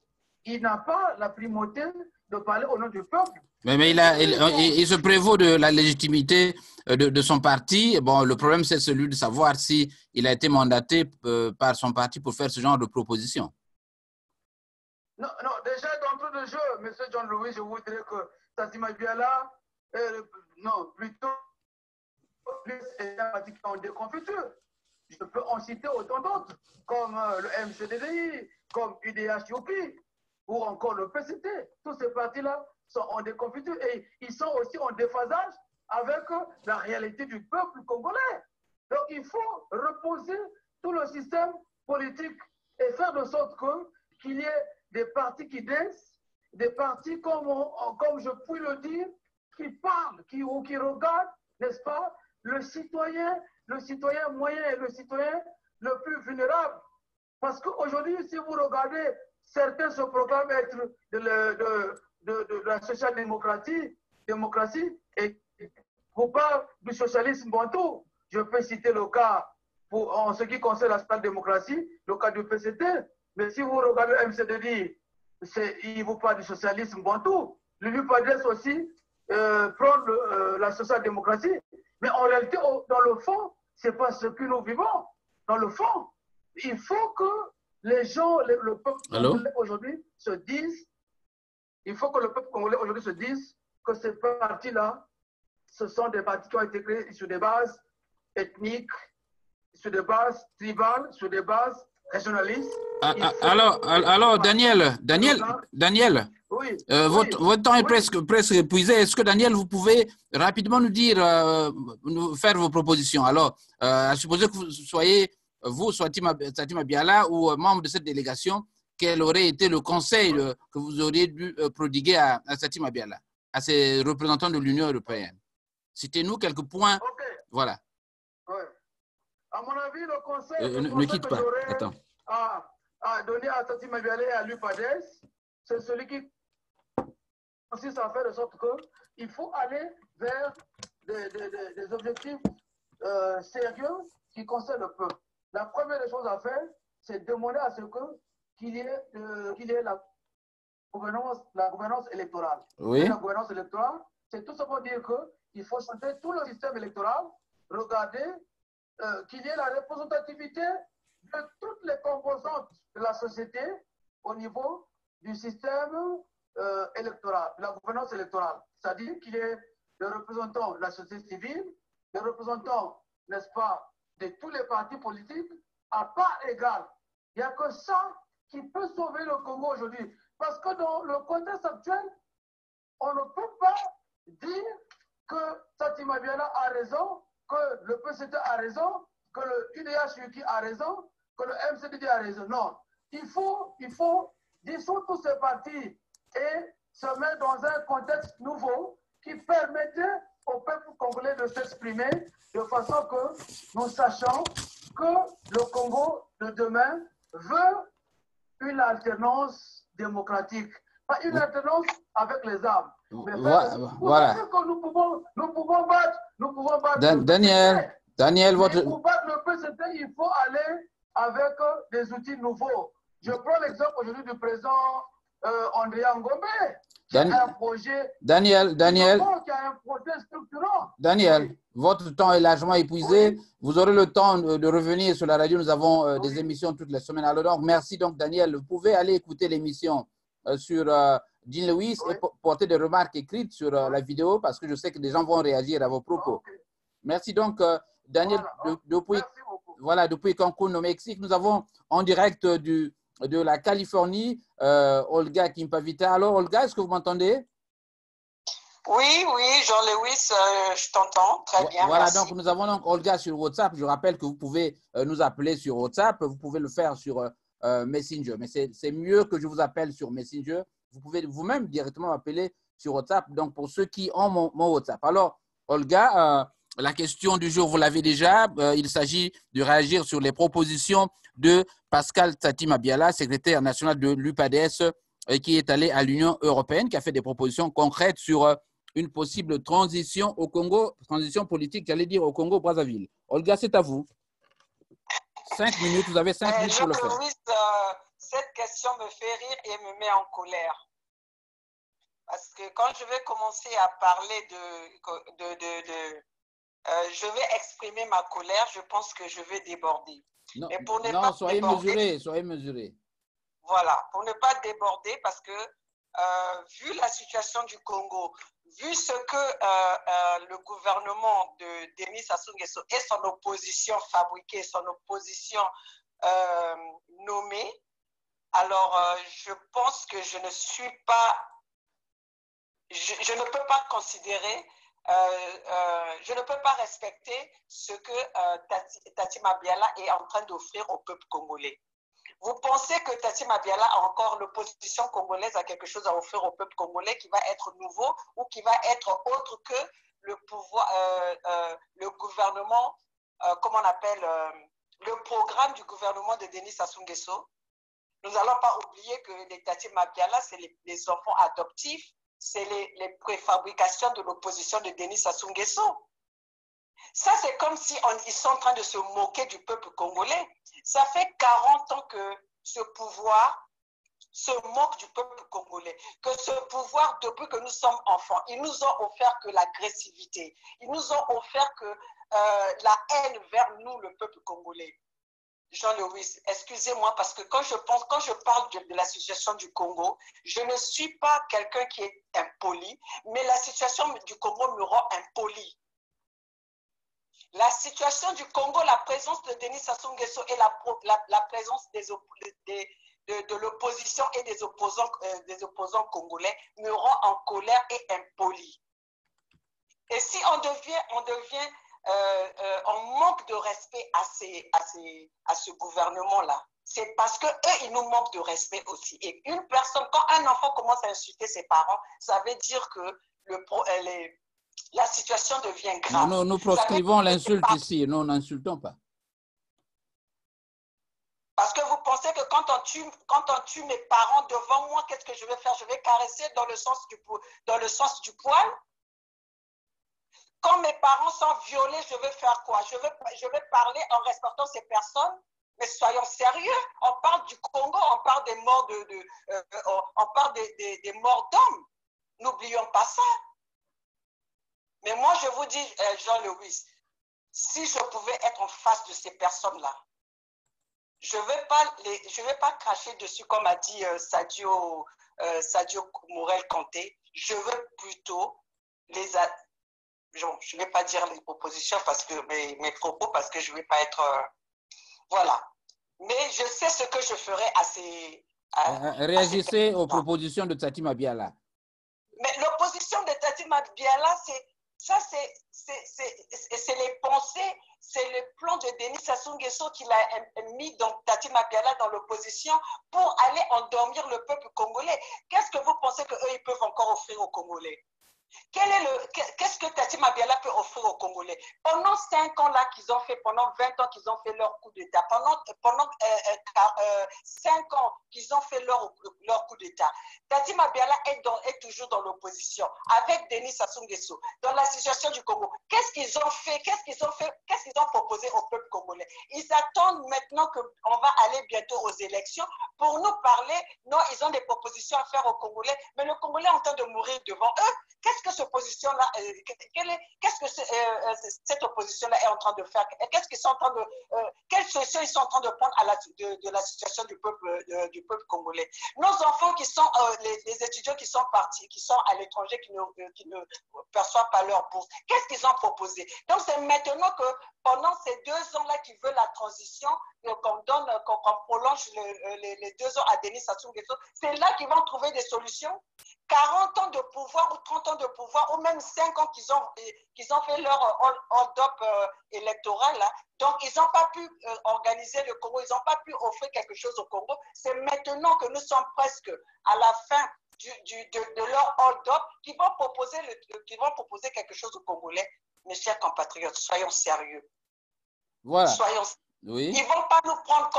il n'a pas la primauté de parler au nom du peuple. Mais il se prévaut de la légitimité de son parti. Bon, le problème, c'est celui de savoir si il a été mandaté par son parti pour faire ce genre de proposition. Non, déjà d'entrée de jeu, M. John Louis, je voudrais que Tati Mabiala, non, plutôt, plus en déconfiture. Je peux en citer autant d'autres, comme le MCDDI, comme UDH-UP, ou encore le PCT. Tous ces partis-là sont en déconfiture et ils sont aussi en déphasage avec la réalité du peuple congolais. Donc il faut reposer tout le système politique et faire de sorte qu'il y ait des partis qui dansent, des partis, comme je puis le dire, qui parlent, qui regardent, n'est-ce pas, le citoyen moyen et le citoyen le plus vulnérable. Parce qu'aujourd'hui, si vous regardez, certains se proclament être de la social-démocratie et vous parlez du socialisme bantou. Je peux citer le cas, en ce qui concerne la social-démocratie, le cas du PCT. Mais si vous regardez le MCDD, il vous parle du socialisme bantou. L'UPADES aussi prendre la social-démocratie. Mais en réalité, dans le fond, ce n'est pas ce que nous vivons. Dans le fond, il faut que les gens, le peuple congolais aujourd'hui se disent, il faut que le peuple congolais aujourd'hui se dise que ces partis-là, ce sont des partis qui ont été créés sur des bases ethniques, sur des bases tribales, sur des bases régionalistes. Alors, Daniel, oui, votre temps est presque épuisé. Est-ce que, Daniel, vous pouvez rapidement nous dire, nous faire vos propositions? Alors, à supposer que vous soyez, soit Tati Mabiala ou membre de cette délégation, quel aurait été le conseil que vous auriez dû prodiguer à Tati Mabiala, à ses représentants de l'Union européenne? Citez-nous quelques points. Okay. Voilà. Ouais. À mon avis, le conseil, ne quitte pas. Attends. À donner à Tati Mabiala et à l'UPADES, c'est celui qui consiste à faire de sorte qu'il faut aller vers des objectifs sérieux qui concernent le peuple. La première des choses à faire, c'est demander à ce qu'il y ait la gouvernance électorale. Oui. Et la gouvernance électorale, c'est tout simplement dire qu'il faut changer tout le système électoral, regarder qu'il y ait la représentativité de toutes les composantes de la société au niveau du système électoral, de la gouvernance électorale. C'est-à-dire qu'il y ait des représentants de la société civile, des représentants, n'est-ce pas, de tous les partis politiques à part égale. Il n'y a que ça qui peut sauver le Congo aujourd'hui. Parce que dans le contexte actuel, on ne peut pas dire que Tati Mabiala a raison, que le PCT a raison, que le UDH-UQ a raison, que le MCDD a raison. Non. Il faut dissoudre tous ces partis et se mettre dans un contexte nouveau qui permettait au peuple congolais de s'exprimer de façon que nous sachions que le Congo de demain veut une alternance démocratique, pas une alternance avec les armes. Mais voilà. Que nous pouvons battre Daniel, votre... Pour battre le précédent, il faut aller avec des outils nouveaux. Je prends l'exemple aujourd'hui du président André Ngombe, qui a un projet... Daniel, qui a un projet structurant. Daniel, votre temps est largement épuisé. Oui. Vous aurez le temps de revenir sur la radio. Nous avons des émissions toutes les semaines. Alors donc, merci donc Daniel. Vous pouvez aller écouter l'émission sur Jean Lewis et porter des remarques écrites sur la vidéo parce que je sais que des gens vont réagir à vos propos. Merci donc Daniel. Voilà, depuis Cancun au Mexique, nous avons en direct de la Californie Olga Kimpavita. Alors Olga, est-ce que vous m'entendez? Oui, Jean-Lewis, je t'entends très bien. Voilà, merci. Donc nous avons donc Olga sur WhatsApp. Je rappelle que vous pouvez nous appeler sur WhatsApp. Vous pouvez le faire sur Messenger. Mais c'est mieux que je vous appelle sur Messenger. Vous pouvez vous-même directement m'appeler sur WhatsApp. Donc pour ceux qui ont mon WhatsApp. Alors Olga, la question du jour, vous l'avez déjà. Il s'agit de réagir sur les propositions de Pascal Tati Mabiala, secrétaire national de l'UPADES, qui est allé à l'Union européenne, qui a fait des propositions concrètes sur une possible transition au Congo, transition politique, j'allais dire au Congo-Brazzaville. Olga, c'est à vous. 5 minutes, vous avez 5 minutes pour le faire. Cette question me fait rire et me met en colère. Parce que quand je vais commencer à parler je vais exprimer ma colère, je pense que je vais déborder. Non, mais pour ne pas soyez déborder, mesurés. Voilà, pour ne pas déborder, parce que vu la situation du Congo, vu ce que le gouvernement de Denis Sassou Nguesso et son opposition fabriquée, son opposition nommée, alors je pense que je ne suis pas, je ne peux pas considérer, je ne peux pas respecter ce que Tati Mabiala est en train d'offrir au peuple congolais. Vous pensez que Tati Mabiala a encore, l'opposition congolaise a quelque chose à offrir au peuple congolais qui va être nouveau ou qui va être autre que le pouvoir, le gouvernement, comment on appelle, le programme du gouvernement de Denis Sassou Nguesso? Nous n'allons pas oublier que les Tati Mabiala, c'est les enfants adoptifs, c'est les préfabrications de l'opposition de Denis Sassou Nguesso. Ça, c'est comme si ils sont en train de se moquer du peuple congolais. Ça fait 40 ans que ce pouvoir se moque du peuple congolais. Que ce pouvoir, depuis que nous sommes enfants, ils nous ont offert que l'agressivité. Ils nous ont offert que la haine vers nous, le peuple congolais. Jean-Lewis, excusez-moi, parce que quand je parle de la situation du Congo, je ne suis pas quelqu'un qui est impoli, mais la situation du Congo me rend impoli. La situation du Congo, la présence de Denis Sassou Nguesso et la présence de l'opposition et des opposants congolais me rend en colère et impoli. Et si on manque de respect à ce gouvernement-là, c'est parce qu'eux, ils nous manquent de respect aussi. Et une personne, quand un enfant commence à insulter ses parents, ça veut dire que la situation devient grave. Nous proscrivons l'insulte ici, nous n'insultons pas. Parce que vous pensez que quand on tue mes parents devant moi, qu'est-ce que je vais faire? Je vais caresser dans le sens du poil? Quand mes parents sont violés, je vais faire quoi? Je vais parler en respectant ces personnes? Mais soyons sérieux, on parle du Congo, on parle des morts on parle des morts d'hommes. N'oublions pas ça. Mais moi, je vous dis, Jean-Lewis, si je pouvais être en face de ces personnes-là, je ne vais pas cracher dessus, comme a dit Sadio Morel-Kanté. Je veux plutôt je ne vais pas dire les propositions, parce que mes propos, parce que je ne vais pas être... voilà. Mais je sais ce que je ferai à ces... réagissez aux propositions de Tati Mabiala. Mais l'opposition de Tati Mabiala, c'est les pensées, c'est le plan de Denis Sassou Nguesso qu'il a mis dans Tati Mabiala dans l'opposition pour aller endormir le peuple congolais. Qu'est-ce que vous pensez qu'eux, ils peuvent encore offrir aux Congolais? Qu'est-ce que Tati Mabiala peut offrir aux Congolais? Pendant 5 ans là qu'ils ont fait, pendant 20 ans qu'ils ont fait leur coup d'État, pendant 5 ans qu'ils ont fait leur coup d'État, Tati Mabiala est toujours dans l'opposition avec Denis Sassou Nguesso dans la situation du Congo. Qu'est-ce qu'ils ont fait? Qu'est-ce qu'ils ont proposé au peuple congolais? Ils attendent maintenant qu'on va aller bientôt aux élections pour nous parler. Non, ils ont des propositions à faire aux Congolais, mais le Congolais est en train de mourir devant eux. Qu'est-ce que cette opposition-là cette opposition-là est en train de faire? Qu'est-ce qu'ils sont en train de, quelle solution ils sont en train de prendre de la situation du peuple congolais? Nos enfants qui sont, les étudiants qui sont partis, qui sont à l'étranger, qui ne perçoivent pas leur bourse, qu'est-ce qu'ils ont proposé? Donc c'est maintenant que pendant ces 2 ans-là qu'ils veulent la transition, qu'on prolonge les 2 ans à Denis Sassou Nguesso, c'est là qu'ils vont trouver des solutions. 40 ans de pouvoir ou 30 ans de pouvoir, ou même 5 ans qu'ils ont fait leur hold-up électoral, là. Donc, ils n'ont pas pu organiser le Congo, ils n'ont pas pu offrir quelque chose au Congo. C'est maintenant que nous sommes presque à la fin de leur hold-up qu'ils vont proposer quelque chose aux Congolais. Mes chers compatriotes, soyons sérieux. Voilà. Soyons sérieux. Oui. Ils vont pas nous prendre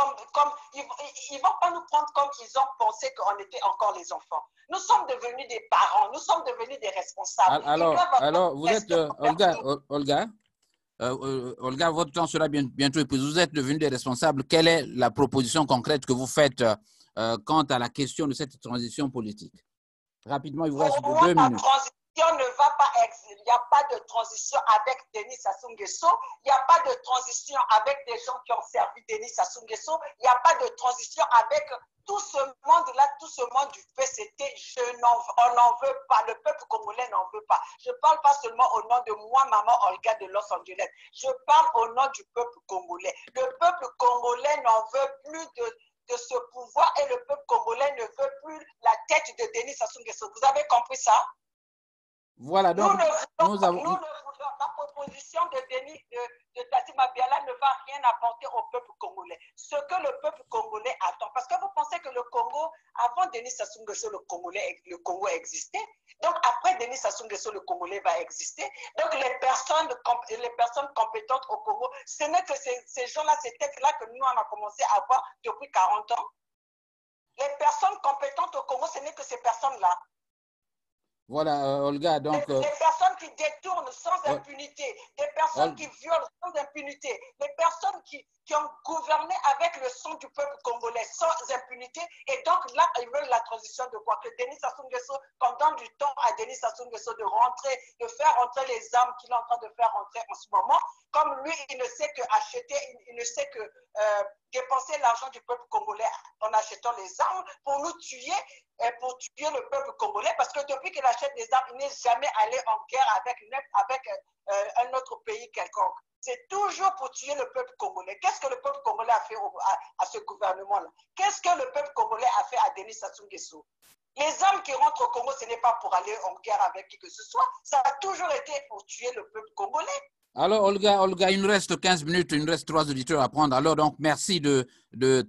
ils vont pas nous prendre comme ils ont pensé qu'on était encore les enfants. Nous sommes devenus des parents, nous sommes devenus des responsables. Alors vous êtes Olga, votre temps sera bientôt épuisé. Vous êtes devenus des responsables. Quelle est la proposition concrète que vous faites quant à la question de cette transition politique? Rapidement, il vous reste 2 minutes. Ne va pas exister. Il n'y a pas de transition avec Denis Sassou Nguesso. Il n'y a pas de transition avec des gens qui ont servi Denis Sassou Nguesso. Il n'y a pas de transition avec tout ce monde-là, tout ce monde du PCT. On n'en veut pas. Le peuple congolais n'en veut pas. Je ne parle pas seulement au nom de moi, maman Olga de Los Angeles. Je parle au nom du peuple congolais. Le peuple congolais n'en veut plus de ce pouvoir et le peuple congolais ne veut plus la tête de Denis Sassou Nguesso. Vous avez compris ça? Voilà, donc nous ne voulons, la proposition de Tati Mabiala ne va rien apporter au peuple congolais. Ce que le peuple congolais attend, parce que vous pensez que le Congo, avant Denis Sassou Nguesso, le Congo existait. Donc après Denis Sassou Nguesso, le Congolais va exister. Donc les personnes compétentes au Congo, ce n'est que ces gens-là, ces têtes-là que nous on a commencé à voir depuis 40 ans. Les personnes compétentes au Congo, ce n'est que ces personnes-là. Voilà, Olga, donc... Les personnes qui détournent sans impunité, des personnes qui violent sans impunité, les personnes qui ont gouverné avec le sang du peuple congolais sans impunité, et donc là, ils veulent la transition de quoi? Que Denis Sassou Nguesso, qu'on donne du temps à Denis Sassou Nguesso de faire rentrer les armes qu'il est en train de faire rentrer en ce moment. Comme lui, il ne sait que acheter, il ne sait que dépenser l'argent du peuple congolais en achetant les armes pour nous tuer, pour tuer le peuple congolais, parce que depuis qu'il achète des armes, il n'est jamais allé en guerre avec un autre pays quelconque. C'est toujours pour tuer le peuple congolais. Qu'est-ce que le peuple congolais a fait à ce gouvernement-là? Qu'est-ce que le peuple congolais a fait à Denis Sassou Nguesso? Les armes qui rentrent au Congo, ce n'est pas pour aller en guerre avec qui que ce soit. Ça a toujours été pour tuer le peuple congolais. Alors, Olga, il nous reste 15 minutes, il nous reste 3 auditeurs à prendre. Alors, donc, merci de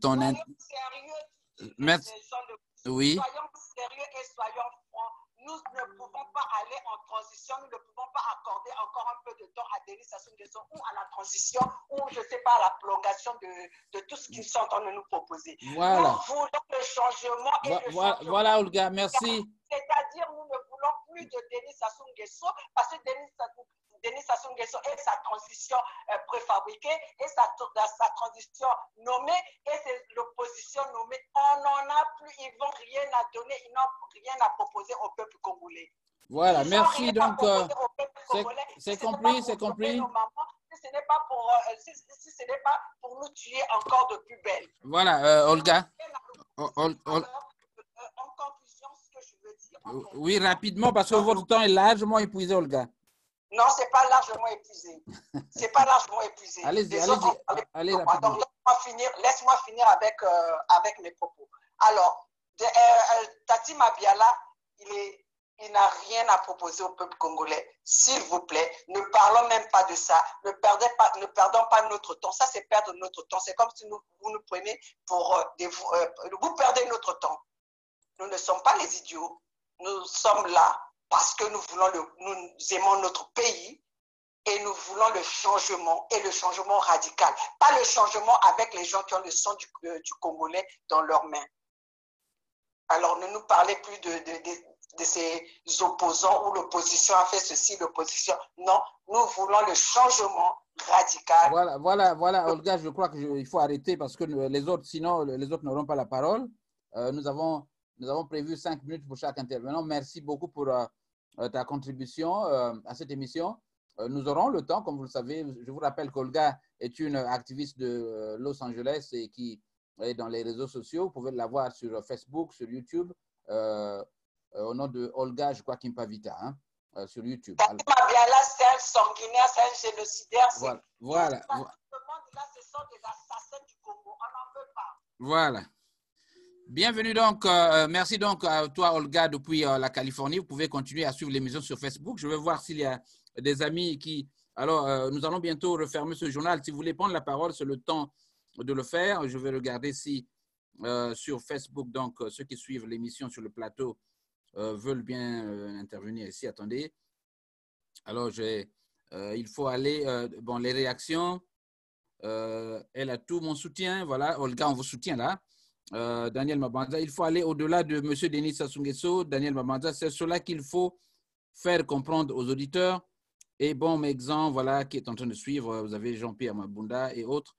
ton... Soyons sérieux. Merci. Oui. Soyons sérieux et soyons francs. Nous ne pouvons pas aller en transition, nous ne pouvons pas accorder encore un peu de temps à Denis Sassou Nguesso ou à la transition ou, je ne sais pas, à la prolongation de tout ce qu'ils sont en train de nous proposer. Voilà. Nous voulons le changement et le changement. Voilà, Olga, merci. C'est-à-dire, nous ne voulons plus de Denis Sassou Nguesso parce que Denis Sassou Nguesso et sa transition préfabriquée et sa transition nommée et c'est l'opposition nommée. On n'en a plus, ils n'ont rien à donner, ils n'ont rien à proposer au peuple congolais. Voilà, merci. Donc, c'est compris, c'est compris. Si ce n'est pas pour nous tuer encore de plus belle. Voilà, Olga. En conclusion, ce que je veux dire. Oui, rapidement, parce que votre temps est largement épuisé, Olga. Non, ce n'est pas largement épuisé. C'est pas largement épuisé. Allez-y. Allez donc, laisse-moi finir avec mes propos. Alors, Tati Mabiala, il n'a rien à proposer au peuple congolais. S'il vous plaît, ne parlons même pas de ça. Ne perdons pas notre temps. Ça, c'est perdre notre temps. C'est comme si vous nous prenez pour vous perdez notre temps. Nous ne sommes pas les idiots. Nous sommes là parce que nous aimons notre pays et nous voulons le changement, et le changement radical. Pas le changement avec les gens qui ont le sang du Congolais dans leurs mains. Alors, ne nous parlez plus de ces opposants où l'opposition a fait ceci, l'opposition. Non, nous voulons le changement radical. Voilà, Olga, je crois qu'il faut arrêter parce que les autres, sinon, les autres n'auront pas la parole. Nous avons prévu 5 minutes pour chaque intervenant. Merci beaucoup pour ta contribution à cette émission. Nous aurons le temps, comme vous le savez. Je vous rappelle qu'Olga est une activiste de Los Angeles et qui est dans les réseaux sociaux. Vous pouvez la voir sur Facebook, sur YouTube, au nom de Olga, je crois, Kimpavita, hein, sur YouTube. Tati Mabiala, c'est un sanguinaire, c'est un génocidaire. Voilà. Là, ce sont des assassins du Congo. On n'en veut pas. Voilà. Bienvenue donc. Merci donc à toi, Olga, depuis la Californie. Vous pouvez continuer à suivre l'émission sur Facebook. Je vais voir s'il y a des amis qui… Alors, nous allons bientôt refermer ce journal. Si vous voulez prendre la parole, c'est le temps de le faire. Je vais regarder si sur Facebook, donc ceux qui suivent l'émission sur le plateau veulent bien intervenir ici. Attendez. Alors, il faut aller… bon, les réactions. Elle a tout mon soutien. Voilà, Olga, on vous soutient là. Daniel Mabanza, il faut aller au-delà de M. Denis Sassou Nguesso. Daniel Mabanza, c'est cela qu'il faut faire comprendre aux auditeurs. Et bon exemple, voilà, qui est en train de suivre, vous avez Jean-Pierre Mabunda et autres.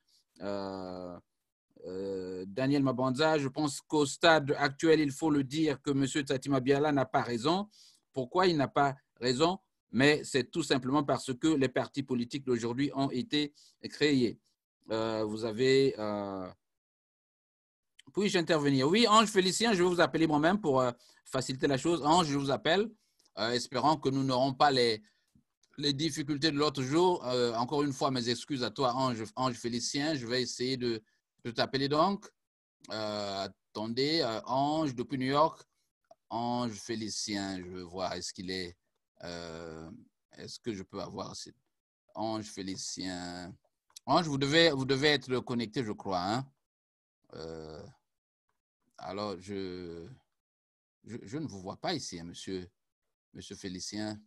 Daniel Mabanza, je pense qu'au stade actuel, il faut le dire que M. Tati Mabiala n'a pas raison. Pourquoi il n'a pas raison? Mais c'est tout simplement parce que les partis politiques d'aujourd'hui ont été créés. Vous avez… puis-je intervenir? Oui, Ange Félicien, je vais vous appeler moi-même pour faciliter la chose. Ange, je vous appelle, espérant que nous n'aurons pas les difficultés de l'autre jour. Encore une fois, mes excuses à toi, Ange Félicien. Je vais essayer de t'appeler donc. Attendez, Ange depuis New York. Ange Félicien, je veux voir, est-ce qu'il est… est-ce que je peux avoir… Ange Félicien. Ange, vous devez être connecté, je crois. Hein? Alors, je ne vous vois pas ici, hein, monsieur Félicien.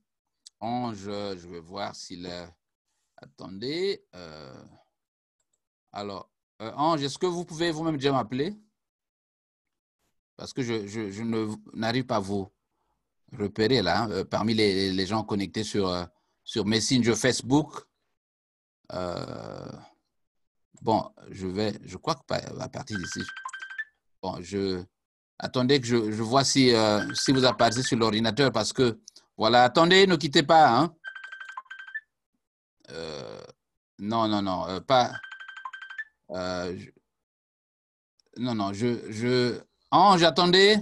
Ange, je vais voir s'il est… Attendez. Alors, Ange, est-ce que vous pouvez vous-même déjà m'appeler? Parce que je n'arrive pas à vous repérer là, hein, parmi les gens connectés sur Messenger, Facebook. Bon, je crois que à partir d'ici… Bon, attendez que je vois si vous apparaissez sur l'ordinateur parce que, voilà, attendez, ne quittez pas. Hein. Non, pas. Non, Ange, attendez.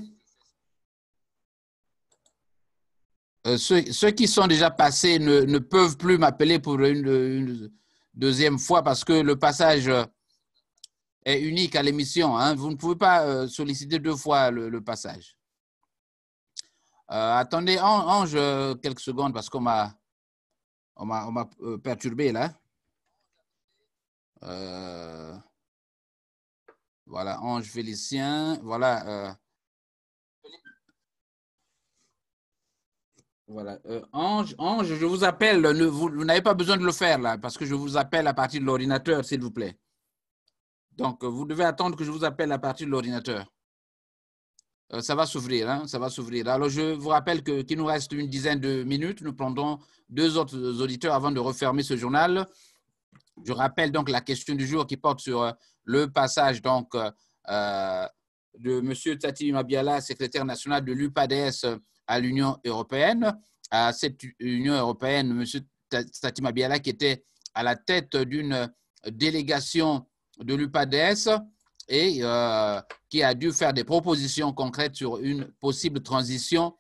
Ceux qui sont déjà passés ne peuvent plus m'appeler pour une deuxième fois parce que le passage est unique à l'émission. Hein. Vous ne pouvez pas solliciter 2 fois le passage. Attendez, Ange, quelques secondes parce qu'on m'a perturbé là. Voilà, Ange Félicien. Voilà. Voilà. Ange, je vous appelle. Vous n'avez pas besoin de le faire là parce que je vous appelle à partir de l'ordinateur, s'il vous plaît. Donc, vous devez attendre que je vous appelle à partir de l'ordinateur. Ça va s'ouvrir, hein, ça va s'ouvrir. Alors, je vous rappelle qu'il nous reste une dizaine de minutes. Nous prendrons 2 autres auditeurs avant de refermer ce journal. Je rappelle donc la question du jour qui porte sur le passage donc, de M. Tati Mabiala, secrétaire national de l'UPADS à l'Union européenne. À cette Union européenne, M. Tati Mabiala qui était à la tête d'une délégation de l'UPADS et qui a dû faire des propositions concrètes sur une possible transition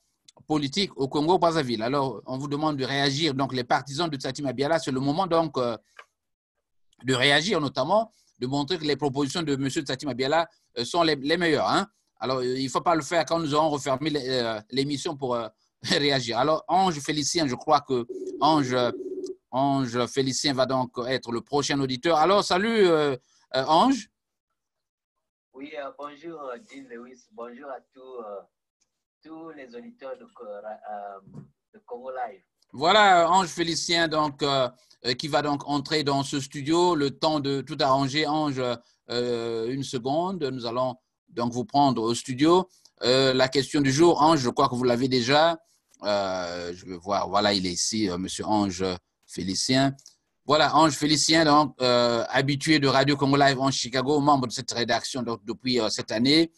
politique au Congo-Brazzaville. Alors, on vous demande de réagir. Donc, les partisans de Tati Mabiala, c'est le moment donc de réagir, notamment de montrer que les propositions de M. Tati Mabiala sont les meilleures. Hein. Alors, il ne faut pas le faire quand nous aurons refermé l'émission pour réagir. Alors, Ange Félicien, je crois que Ange Félicien va donc être le prochain auditeur. Alors, salut Ange. Oui, bonjour Dean Lewis, bonjour à tous tous les auditeurs de Congo Live. Voilà, Ange Félicien, donc, qui va donc entrer dans ce studio. Le temps de tout arranger, Ange, une seconde. Nous allons donc vous prendre au studio. La question du jour, Ange, je crois que vous l'avez déjà. Je vais voir, voilà, il est ici, Monsieur Ange Félicien. Voilà, Ange Félicien, donc, habitué de Radio Congo Live en Chicago, membre de cette rédaction donc, depuis cette année.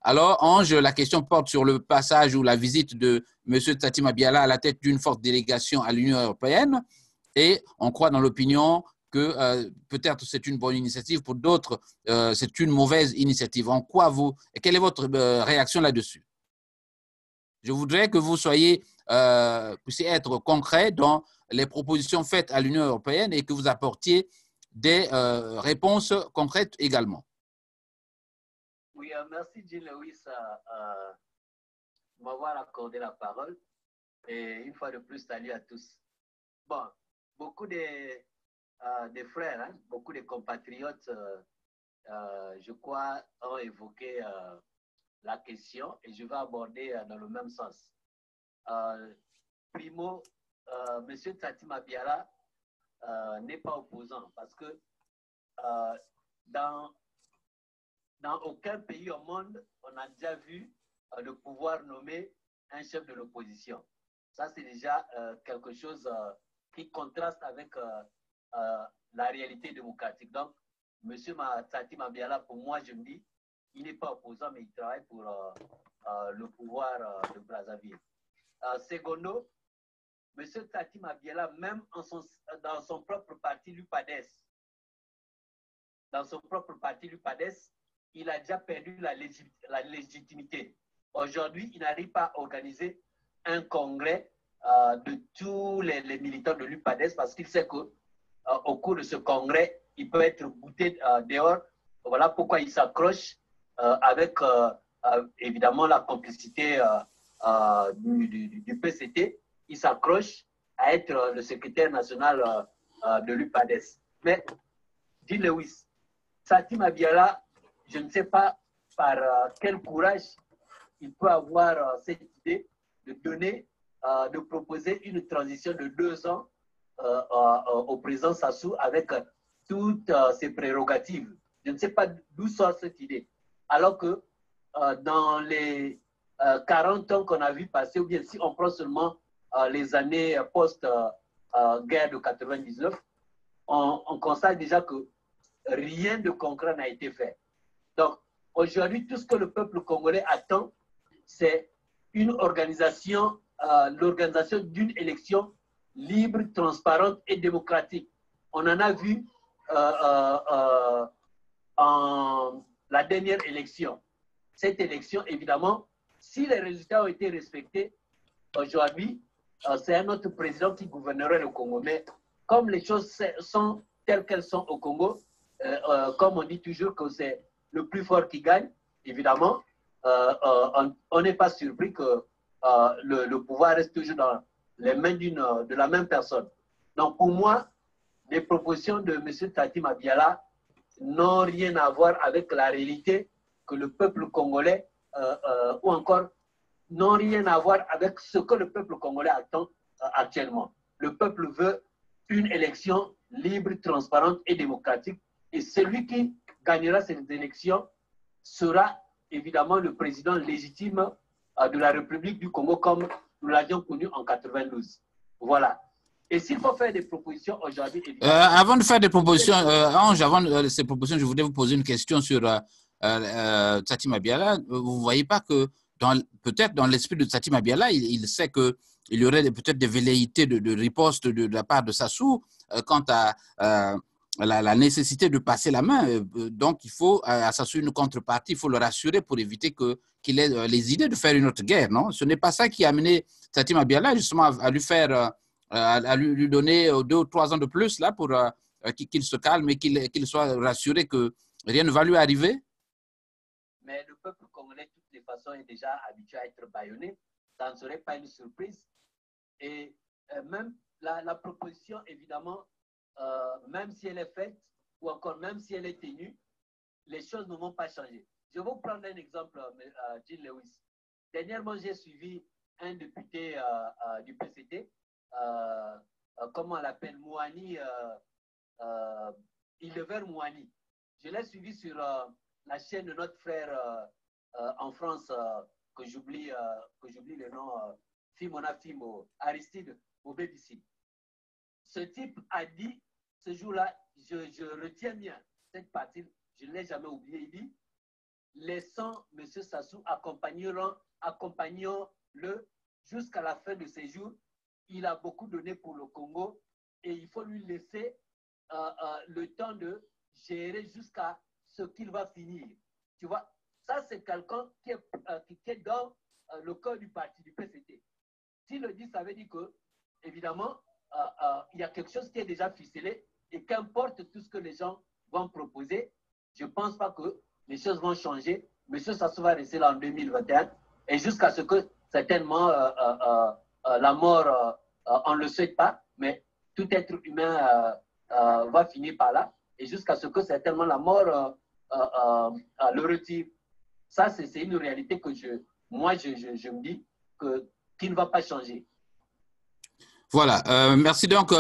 Alors, Ange, la question porte sur le passage ou la visite de M. Tsati Mabiala à la tête d'une forte délégation à l'Union européenne. Et on croit dans l'opinion que peut-être c'est une bonne initiative, pour d'autres, c'est une mauvaise initiative. En quoi quelle est votre réaction là-dessus? Je voudrais que vous puissiez être concret dans les propositions faites à l'Union européenne et que vous apportiez des réponses concrètes également. Oui, merci Jean Lewis de m'avoir accordé la parole. Et une fois de plus, salut à tous. Bon, beaucoup de frères, hein, beaucoup de compatriotes, je crois, ont évoqué la question et je vais aborder dans le même sens. Primo, M. Tsati Mabiala n'est pas opposant parce que dans aucun pays au monde, on a déjà vu le pouvoir nommer un chef de l'opposition. Ça, c'est déjà quelque chose qui contraste avec la réalité démocratique. Donc, M. Tsati Mabiala, pour moi, je me dis, il n'est pas opposant, mais il travaille pour le pouvoir de Brazzaville. Secondo, M. Tsati Mabiala, même dans son propre parti, l'UPADES, il a déjà perdu la légitimité. Aujourd'hui, il n'arrive pas à organiser un congrès de tous les militants de l'UPADES parce qu'il sait qu'au cours de ce congrès, il peut être bouté dehors. Voilà pourquoi il s'accroche avec évidemment la complicité du PCT. Il s'accroche à être le secrétaire national de l'UPADES. Mais, dit Lewis, Tsati Mabiala, je ne sais pas par quel courage il peut avoir cette idée de proposer une transition de 2 ans au président Sassou avec toutes ses prérogatives. Je ne sais pas d'où sort cette idée. Alors que dans les 40 ans qu'on a vu passer, ou bien si on prend seulement les années post-guerre de 99, on constate déjà que rien de concret n'a été fait. Donc, aujourd'hui, tout ce que le peuple congolais attend, c'est l'organisation d'une élection libre, transparente et démocratique. On en a vu en la dernière élection. Cette élection, évidemment, si les résultats ont été respectés, aujourd'hui, c'est un autre président qui gouvernerait le Congo. Mais comme les choses sont telles qu'elles sont au Congo, comme on dit toujours que c'est le plus fort qui gagne, évidemment, on n'est pas surpris que le pouvoir reste toujours dans les mains de la même personne. Donc pour moi, les propositions de M. Tsati Mabiala n'ont rien à voir avec la réalité que le peuple congolais, ou encore n'ont rien à voir avec ce que le peuple congolais attend actuellement. Le peuple veut une élection libre, transparente et démocratique. Et celui qui gagnera cette élection sera évidemment le président légitime de la République du Congo, comme nous l'avions connu en 92. Voilà. Et s'il faut faire des propositions aujourd'hui... Avant de faire des propositions, Ange, avant ces propositions, je voudrais vous poser une question sur Tsati Mabiala. Vous ne voyez pas que peut-être dans l'esprit de Tsati Mabiala, il sait qu'il y aurait peut-être des velléités de riposte de la part de Sassou quant à la nécessité de passer la main. Donc, il faut à Sassou une contrepartie, il faut le rassurer pour éviter qu'il ait les idées de faire une autre guerre, non? Ce n'est pas ça qui a amené Tsati Mabiala justement à lui faire... à lui donner 2 ou 3 ans de plus là pour qu'il se calme et qu'il soit rassuré que rien ne va lui arriver? Mais le peuple congolais, de toutes les façons, est déjà habitué à être bâillonné. Ça ne serait pas une surprise. Et même la proposition, évidemment, même si elle est faite, ou encore même si elle est tenue, les choses ne vont pas changer. Je vais vous prendre un exemple, Jean Lewis. Dernièrement, j'ai suivi un député du PCT, comment on l'appelle, Mouani, Ildever Mouani. Je l'ai suivi sur la chaîne de notre frère en France, que j'oublie le nom, Fimona Fimo, Aristide Obébissi. Ce type a dit, ce jour-là, je retiens bien cette partie, je ne l'ai jamais oublié, il dit, laissons M. Sassou accompagnons-le jusqu'à la fin de ses jours. Il a beaucoup donné pour le Congo et il faut lui laisser le temps de gérer jusqu'à ce qu'il va finir. Tu vois, ça c'est quelqu'un qui est dans le cœur du parti, du PCT. S'il le dit, ça veut dire que, évidemment, il y a quelque chose qui est déjà ficelé et qu'importe tout ce que les gens vont proposer, je ne pense pas que les choses vont changer. Monsieur Sassou va rester là en 2021 et jusqu'à ce que certainement la mort, on ne le souhaite pas, mais tout être humain va finir par là et jusqu'à ce que certainement la mort le retire. Ça, c'est une réalité que moi, je me dis qu'il ne va pas changer. Voilà. Merci donc.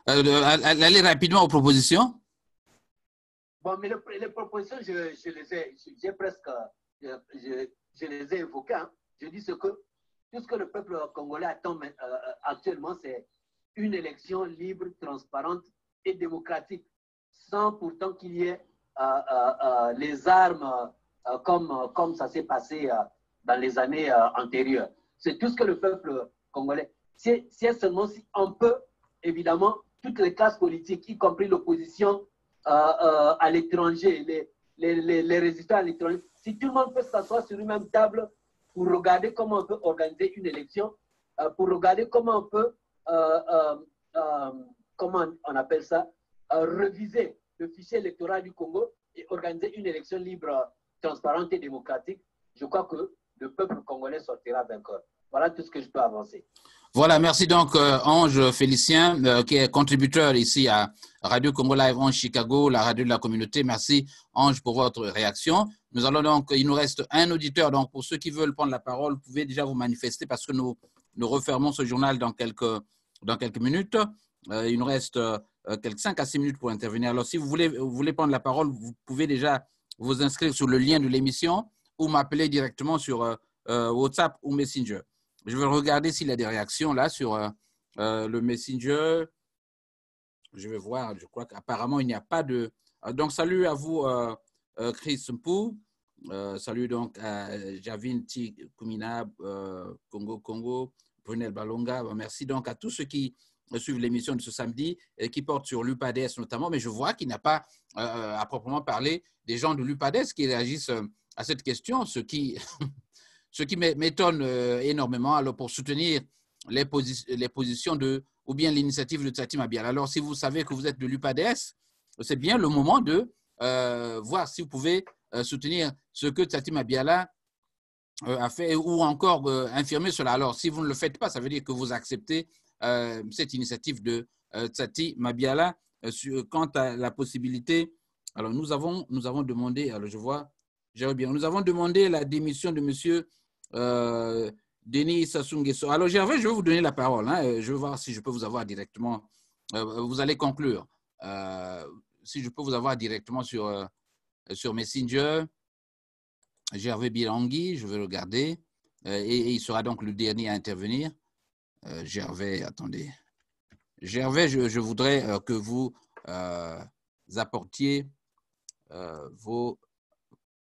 Allez rapidement aux propositions. Bon, mais les propositions, je les ai évoquées. Hein. Je dis tout ce que le peuple congolais attend actuellement, c'est une élection libre, transparente et démocratique, sans pourtant qu'il y ait les armes comme ça s'est passé dans les années antérieures. C'est tout ce que le peuple congolais. C'est seulement si on peut, évidemment, toutes les classes politiques, y compris l'opposition à l'étranger, les résultats à l'étranger, si tout le monde peut s'asseoir sur une même table pour regarder comment on peut organiser une élection, pour regarder comment on peut, comment on appelle ça, reviser le fichier électoral du Congo et organiser une élection libre, transparente et démocratique, je crois que le peuple congolais sortira vainqueur. Voilà tout ce que je peux avancer. Voilà, merci donc Ange Félicien, qui est contributeur ici à Radio Congo Live en Chicago, la radio de la communauté. Merci Ange pour votre réaction. Nous allons donc, il nous reste un auditeur, donc pour ceux qui veulent prendre la parole, vous pouvez déjà vous manifester parce que nous refermons ce journal dans quelques minutes. Il nous reste 5 à 6 minutes pour intervenir. Alors si vous voulez prendre la parole, vous pouvez déjà vous inscrire sur le lien de l'émission ou m'appeler directement sur WhatsApp ou Messenger. Je vais regarder s'il y a des réactions là sur le Messenger. Je vais voir, je crois qu'apparemment il n'y a pas de… Donc, salut à vous, Chris Mpou. Salut donc à Javin T. Kumina, Congo, Brunel Balonga. Merci donc à tous ceux qui suivent l'émission de ce samedi et qui portent sur l'UPADES notamment. Mais je vois qu'il n'y a pas, à proprement parler, des gens de l'UPADES qui réagissent à cette question, ce qui m'étonne énormément alors pour soutenir les positions ou bien l'initiative de Tsati Mabiala. Alors, si vous savez que vous êtes de l'UPADES, c'est bien le moment de voir si vous pouvez soutenir ce que Tsati Mabiala a fait ou encore infirmer cela. Alors, si vous ne le faites pas, ça veut dire que vous acceptez cette initiative de Tsati Mabiala. Quant à la possibilité, alors nous avons demandé, alors je vois, nous avons demandé la démission de monsieur Denis Sassou Nguesso. Alors, Gervais, je vais vous donner la parole. Hein. Je vais voir si je peux vous avoir directement. Vous allez conclure. Si je peux vous avoir directement sur Messenger. Gervais Birangui, je vais regarder. Et il sera donc le dernier à intervenir. Gervais, attendez. Gervais, je voudrais que vous apportiez vos…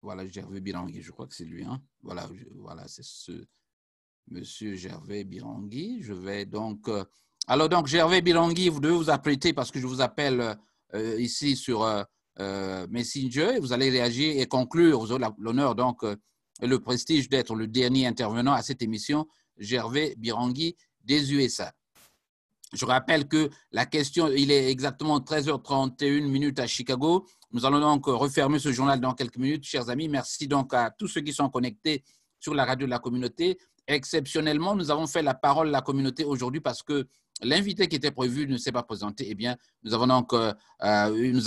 Voilà, Gervais Birangui, je crois que c'est lui. Hein. Voilà, c'est ce monsieur Gervais Birangui. Je vais donc… alors, donc, Gervais Birangui, vous devez vous apprêter parce que je vous appelle ici sur Messenger. Vous allez réagir et conclure. Vous aurez l'honneur, donc, et le prestige d'être le dernier intervenant à cette émission, Gervais Birangui des USA. Je rappelle que la question, il est exactement 13h31 à Chicago. Nous allons donc refermer ce journal dans quelques minutes, chers amis. Merci donc à tous ceux qui sont connectés sur la radio de la communauté. Exceptionnellement, nous avons fait la parole de la communauté aujourd'hui parce que l'invité qui était prévu ne s'est pas présenté. Eh bien, nous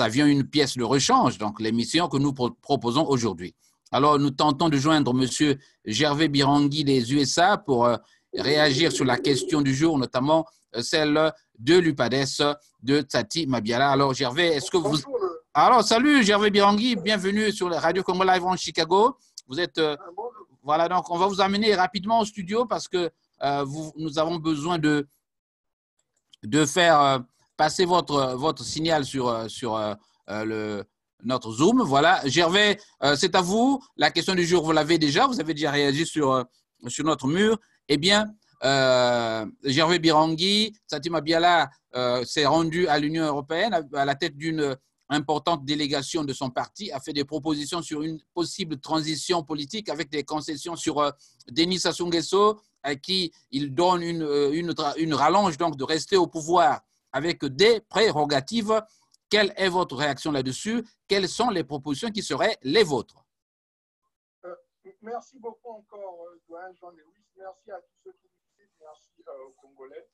avions une pièce de rechange, donc l'émission que nous proposons aujourd'hui. Alors, nous tentons de joindre M. Gervais Birangui des USA pour réagir sur la question du jour, notamment celle de l'UPADES de Tsati Mabiala. Alors, Gervais, est-ce que vous... Alors, salut Gervais Birangui, bienvenue sur la Radio Congo Live en Chicago. Vous êtes... voilà, donc on va vous amener rapidement au studio parce que nous avons besoin de faire passer votre signal sur notre Zoom. Voilà, Gervais, c'est à vous. La question du jour, vous l'avez déjà. Vous avez déjà réagi sur notre mur. Eh bien, Gervais Birangui, Tsati Mabiala s'est rendu à l'Union européenne à la tête d'une importante délégation de son parti, a fait des propositions sur une possible transition politique avec des concessions sur Denis Sassou Nguesso, à qui il donne une rallonge donc de rester au pouvoir avec des prérogatives. Quelle est votre réaction là-dessus? Quelles sont les propositions qui seraient les vôtres? Merci beaucoup encore, doyen Jean-Lewis. Merci à tous ceux qui nous suivent. Merci aux Congolais.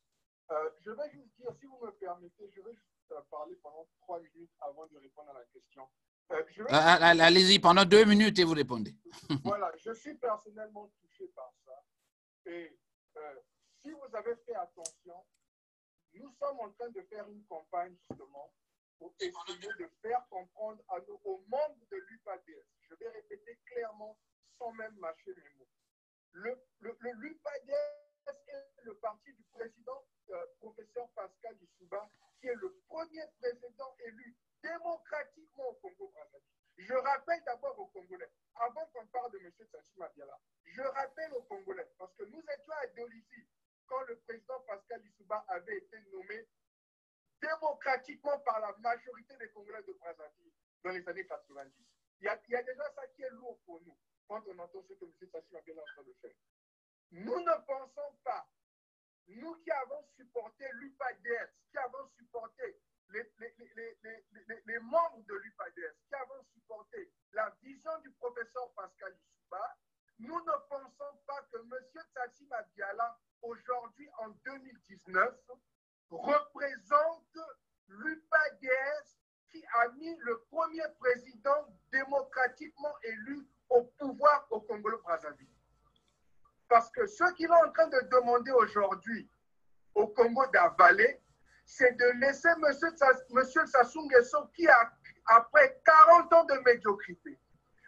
Je vais juste dire, si vous me permettez, je vais juste parler pendant 3 minutes avant de répondre à la question. Allez-y, pendant 2 minutes et vous répondez. Voilà, je suis personnellement touché par ça. Et si vous avez fait attention, nous sommes en train de faire une campagne justement pour essayer de faire comprendre aux membres de l'UPADS, je vais répéter clairement sans même mâcher mes mots. L'UPADS est le parti du président professeur Pascal Lissouba, qui est le premier président élu démocratiquement au Congo-Brazzaville. Je rappelle d'abord aux Congolais, avant qu'on parle de M. Tsati Mabiala, je rappelle aux Congolais, parce que nous étions à Dolisie quand le président Pascal Lissouba avait été nommé démocratiquement par la majorité des Congolais de Brazzaville dans les années 90. Il y a déjà ça qui est lourd pour nous quand on entend ce que M. Tsati Mabiala est en train de faire. Nous ne pensons pas, nous qui avons supporté l'UPADS, qui avons supporté les membres de l'UPADS, qui avons supporté la vision du professeur Pascal Lissouba, nous ne pensons pas que M. Tsati Mabiala, aujourd'hui en 2019, représente l'UPADS qui a mis le premier président démocratiquement élu au pouvoir au Congo-Brazzaville. Parce que ce qu'il est en train de demander aujourd'hui au Congo d'avaler, c'est de laisser M. Sassou Nguesso qui, après 40 ans de médiocrité,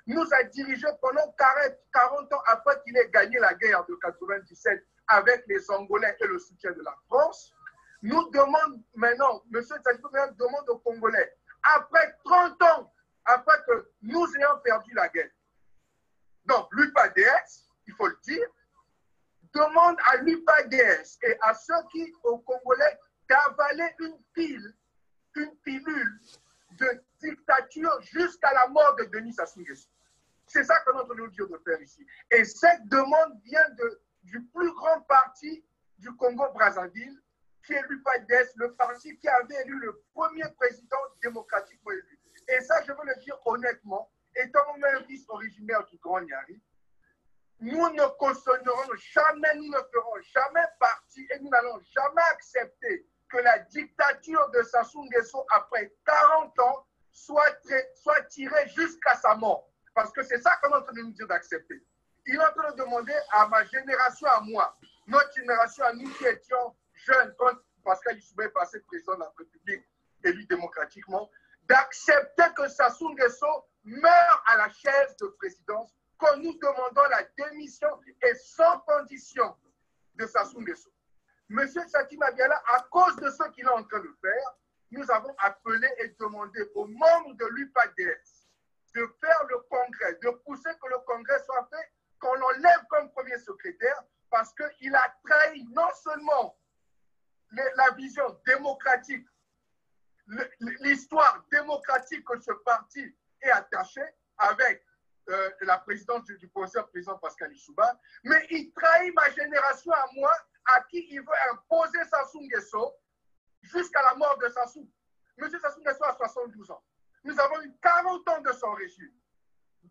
nous a dirigé pendant 40 ans après qu'il ait gagné la guerre de 97 avec les Angolais et le soutien de la France. Nous demande maintenant, M. Sassou Nguesso demande aux Congolais, après 30 ans, après que nous ayons perdu la guerre, donc l'UPADS, il faut le dire, demande à l'UPADS et à ceux qui, aux Congolais, d'avaler une pilule de dictature jusqu'à la mort de Denis Sassou Nguesso. C'est ça que notre lieu de faire ici. Et cette demande vient du plus grand parti du Congo-Brazzaville, qui est l'UPADS, le parti qui avait élu le premier président démocratiquement élu. Et ça, je veux le dire honnêtement, étant même fils originaire du Grand Niari, nous ne cautionnerons jamais, nous ne ferons jamais partie et nous n'allons jamais accepter que la dictature de Sassou Nguesso, après 40 ans, soit tirée jusqu'à sa mort. Parce que c'est ça qu'on est en train de nous dire d'accepter. Il est en train de demander à ma génération, à moi, notre génération, à nous qui étions jeunes, quand Pascal Lissouba est passé président de la République, élu démocratiquement, d'accepter que Sassou Nguesso meure à la chaise de présidence, quand nous demandons la démission et sans condition de Sassou Nguesso. M. Tsati Mabiala, à cause de ce qu'il est en train de faire, nous avons appelé et demandé aux membres de l'UPADS de faire le congrès, de pousser que le congrès soit fait, qu'on l'enlève comme premier secrétaire, parce qu'il a trahi non seulement la vision démocratique, l'histoire démocratique que ce parti est attaché avec la présidence du professeur président Pascal Lissouba, mais il trahit ma génération à moi, à qui il veut imposer Sassou Nguesso jusqu'à la mort de Sassou. M. Sassou Nguesso a 72 ans. Nous avons eu 40 ans de son régime.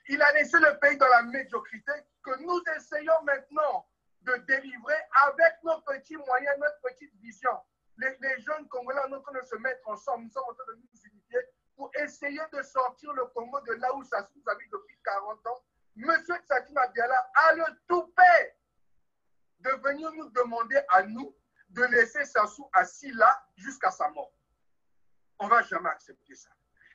Il a laissé le pays dans la médiocrité que nous essayons maintenant de délivrer avec nos petits moyens, notre petite vision. Les jeunes Congolais sont en train de se mettre ensemble, nous sommes en train de nous unifier pour essayer de sortir le Congo de là où Sassou nous a mis depuis 40 ans, M. Tsatsiki Madiala a le toupet de venir nous demander à nous de laisser Sassou assis là jusqu'à sa mort. On ne va jamais accepter ça.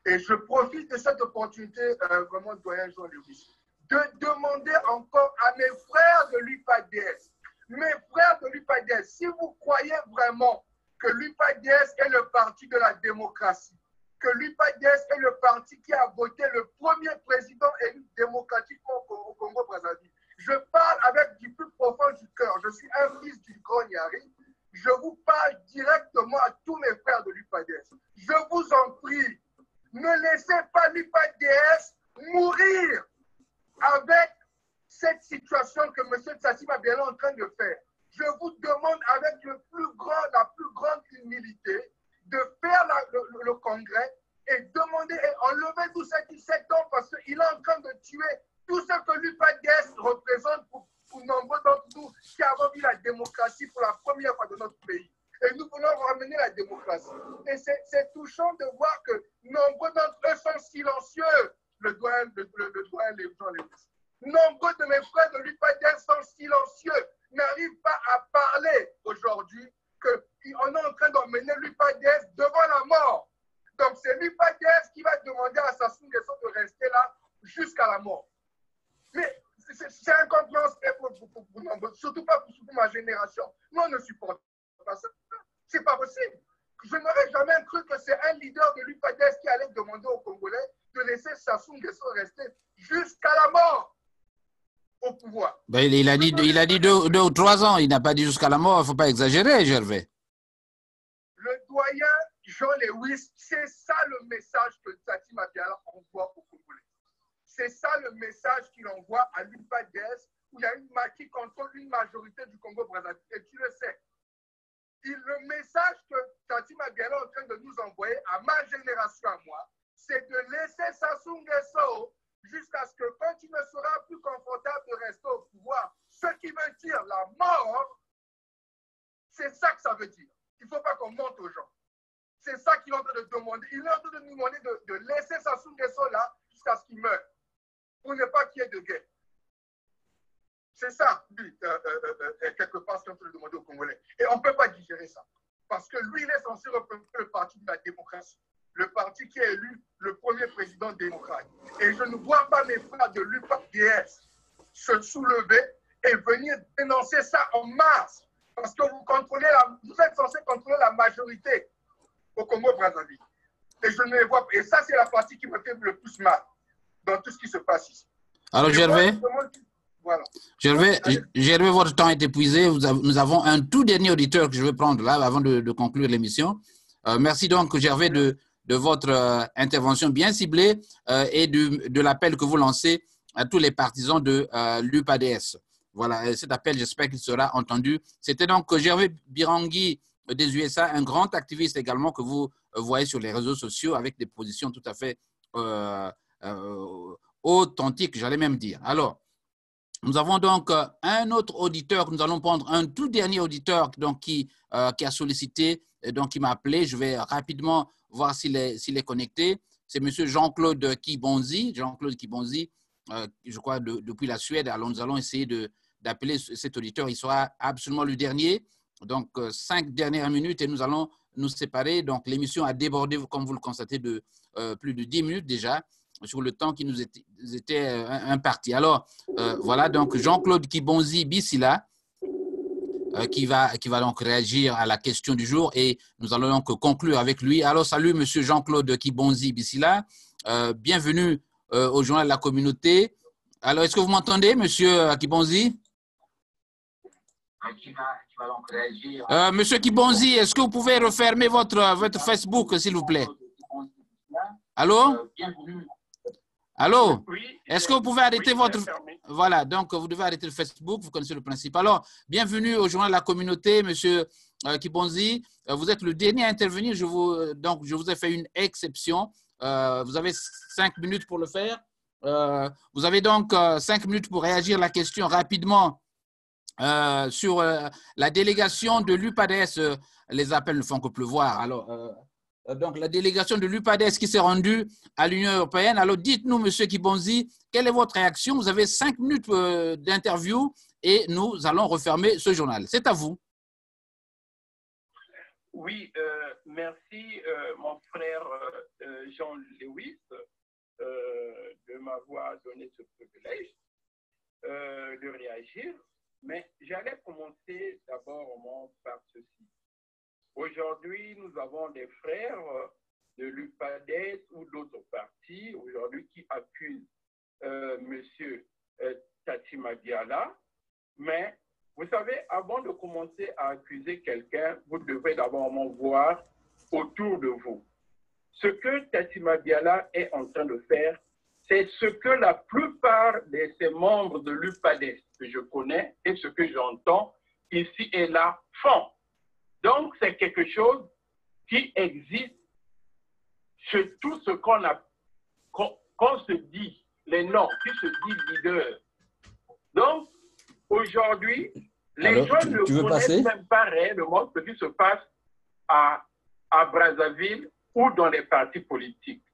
Et je profite de cette opportunité, vraiment, doyen Jean-Lewis, de demander encore à mes frères de l'UPADS, mes frères de l'UPADS, si vous croyez vraiment que l'UPADS est le parti de la démocratie, que l'UPADS est le parti qui a voté le premier président élu démocratiquement au Congo-Brazzaville, je parle avec du plus profond du cœur. Je suis un fils du grand Yari. Je vous parle directement à tous mes frères de l'UPADS. Je vous en prie, ne laissez pas l'UPADS mourir avec cette situation que M. Tsatsi Madiala est en train de faire. Je vous demande avec la plus grande humilité de faire le congrès et demander et enlever tous ces 17 ans parce qu'il est en train de tuer tout ce que l'UPADS représente pour nombreux d'entre nous qui avons vu la démocratie pour la première fois dans notre pays. Et nous voulons ramener la démocratie. Et c'est touchant de voir que nombreux d'entre eux sont silencieux, le doyen Jean-Lewis. Nombreux de mes frères de l'UPADS sont silencieux, n'arrivent pas à parler aujourd'hui qu'on est en train d'emmener l'UPADS devant la mort. Donc c'est l'UPADS qui va demander à Sassou Nguesso de rester là jusqu'à la mort. Mais c'est incompréhensible pour nombreux, surtout pas pour ma génération. Nous, on ne supporte pas ça. C'est pas possible. Je n'aurais jamais cru que c'est un leader de l'UPADS qui allait demander aux Congolais de laisser Sassou Nguesso rester jusqu'à la mort au pouvoir. Ben, il a dit 2 ou 3 ans, il n'a pas dit jusqu'à la mort, il ne faut pas exagérer, Gervais. Le doyen Jean-Lewis, c'est ça le message que Tsatsi Madiala envoie aux Congolais. C'est ça le message qu'il envoie à l'UPADS, où il y a qui contrôle une majorité du Congo-Brazzaville. Et tu le sais. Le message que Tsatsi Madiala est en train de nous envoyer à ma génération, à moi, c'est de laisser Sassou Nguesso jusqu'à ce que quand il ne sera plus confortable de rester au pouvoir, ce qui veut dire la mort, c'est ça que ça veut dire. Il ne faut pas qu'on monte aux gens. C'est ça qu'il est en train de demander. Il est en train de nous demander de laisser Sassou Nguesso là jusqu'à ce qu'il meure, pour ne pas qu'il y ait de guerre. C'est ça, lui, quelque part, ce qu'il est en train de demander aux Congolais. Et on ne peut pas digérer ça. Parce que lui, il est censé représenter le parti de la démocratie. Le parti qui a élu le premier président démocrate. Et je ne vois pas mes frères de l'UPADS se soulever et venir dénoncer ça en masse. Parce que vous êtes censé contrôler la majorité au Congo-Brazzaville. Et je ne les vois pas. Et ça, c'est la partie qui me fait le plus mal dans tout ce qui se passe ici. Alors, Gervais, voilà. Gervais, votre temps est épuisé. Nous avons un tout dernier auditeur que je vais prendre là avant de conclure l'émission. Merci donc, Gervais, de votre intervention bien ciblée et de l'appel que vous lancez à tous les partisans de l'UPADS. Voilà, cet appel, j'espère qu'il sera entendu. C'était donc Gervais Birangui des USA, un grand activiste également que vous voyez sur les réseaux sociaux avec des positions tout à fait authentiques, j'allais même dire. Alors, nous avons donc un autre auditeur, nous allons prendre un tout dernier auditeur donc, qui a sollicité, donc qui m'a appelé. Je vais rapidement voir s'il est connecté. C'est M. Jean-Claude Kibonzi. Jean-Claude Kibonzi, je crois, depuis la Suède. Alors, nous allons essayer d'appeler cet auditeur. Il sera absolument le dernier. Donc, 5 dernières minutes et nous allons nous séparer. Donc, l'émission a débordé, comme vous le constatez, de plus de 10 minutes déjà sur le temps qui nous était imparti. Alors, voilà, donc Jean-Claude Kibonzi Bissila qui va donc réagir à la question du jour et nous allons donc conclure avec lui. Alors, salut, monsieur Jean-Claude Kibonzi Bissila. Bienvenue au Journal de la Communauté. Alors, est-ce que vous m'entendez, monsieur Kibonzi? Monsieur Kibonzi, est-ce que vous pouvez refermer votre Facebook, s'il vous plaît? Allô? Allô? Est-ce que vous pouvez arrêter votre... Voilà, donc vous devez arrêter le Facebook, vous connaissez le principe. Alors, bienvenue au Journal de la Communauté, monsieur Kibonzi. Vous êtes le dernier à intervenir, donc je vous ai fait une exception. Vous avez 5 minutes pour le faire. Vous avez donc 5 minutes pour réagir à la question rapidement sur la délégation de l'UPADS. Les appels ne font que pleuvoir. Alors, Donc, la délégation de l'UPADES qui s'est rendue à l'Union européenne. Alors, dites-nous, Monsieur Kibonzi, quelle est votre réaction? Vous avez 5 minutes d'interview et nous allons refermer ce journal. C'est à vous. Oui, merci, mon frère Jean-Lewis, de m'avoir donné ce privilège de réagir. Mais j'allais commencer d'abord par ceci. Aujourd'hui, nous avons des frères de l'UPADES ou d'autres partis aujourd'hui qui accusent M. Tati Madiala. Mais vous savez, avant de commencer à accuser quelqu'un, vous devez d'abord voir autour de vous. Ce que Tati Madiala est en train de faire, c'est ce que la plupart de ses membres de l'UPADES que je connais et ce que j'entends ici et là font. Donc, c'est quelque chose qui existe chez tout ce qu'on se dit, les noms, qui se dit leader. Donc, aujourd'hui, les gens ne connaissent même pas réellement ce qui se passe à Brazzaville ou dans les partis politiques.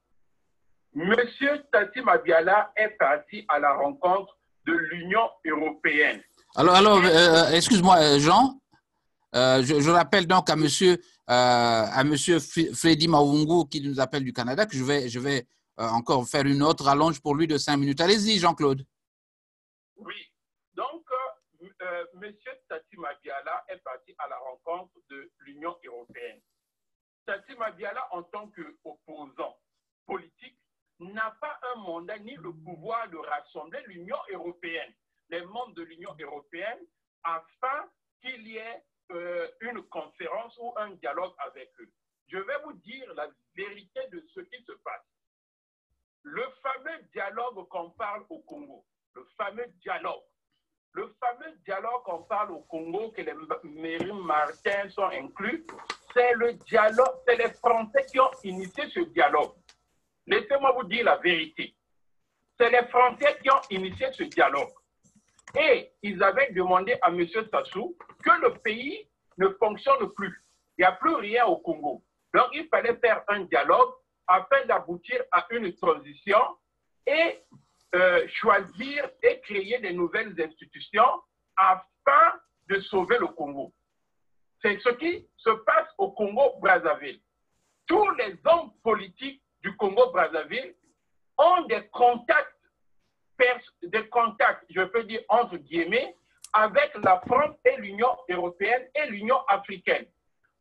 Monsieur Tati Madiala est parti à la rencontre de l'Union européenne. Alors excuse-moi, Jean. Je rappelle donc à monsieur Freddy Mawungu qui nous appelle du Canada que je vais encore faire une autre rallonge pour lui de 5 minutes. Allez-y, Jean-Claude. Oui. Donc, monsieur Tati Madiala est parti à la rencontre de l'Union européenne. Tati Madiala, en tant qu'opposant politique, n'a pas un mandat ni le pouvoir de rassembler l'Union européenne, les membres de l'Union européenne, afin qu'il y ait une conférence ou un dialogue avec eux. Je vais vous dire la vérité de ce qui se passe. Le fameux dialogue qu'on parle au Congo, le fameux dialogue qu'on parle au Congo, que les Méry Martin sont inclus, c'est le dialogue, c'est les Français qui ont initié ce dialogue. Laissez-moi vous dire la vérité. C'est les Français qui ont initié ce dialogue. Et ils avaient demandé à M. Sassou que le pays ne fonctionne plus. Il n'y a plus rien au Congo. Donc, il fallait faire un dialogue afin d'aboutir à une transition et choisir et créer de nouvelles institutions afin de sauver le Congo. C'est ce qui se passe au Congo-Brazzaville. Tous les hommes politiques du Congo-Brazzaville ont des contacts, je peux dire entre guillemets, avec la France et l'Union européenne et l'Union africaine.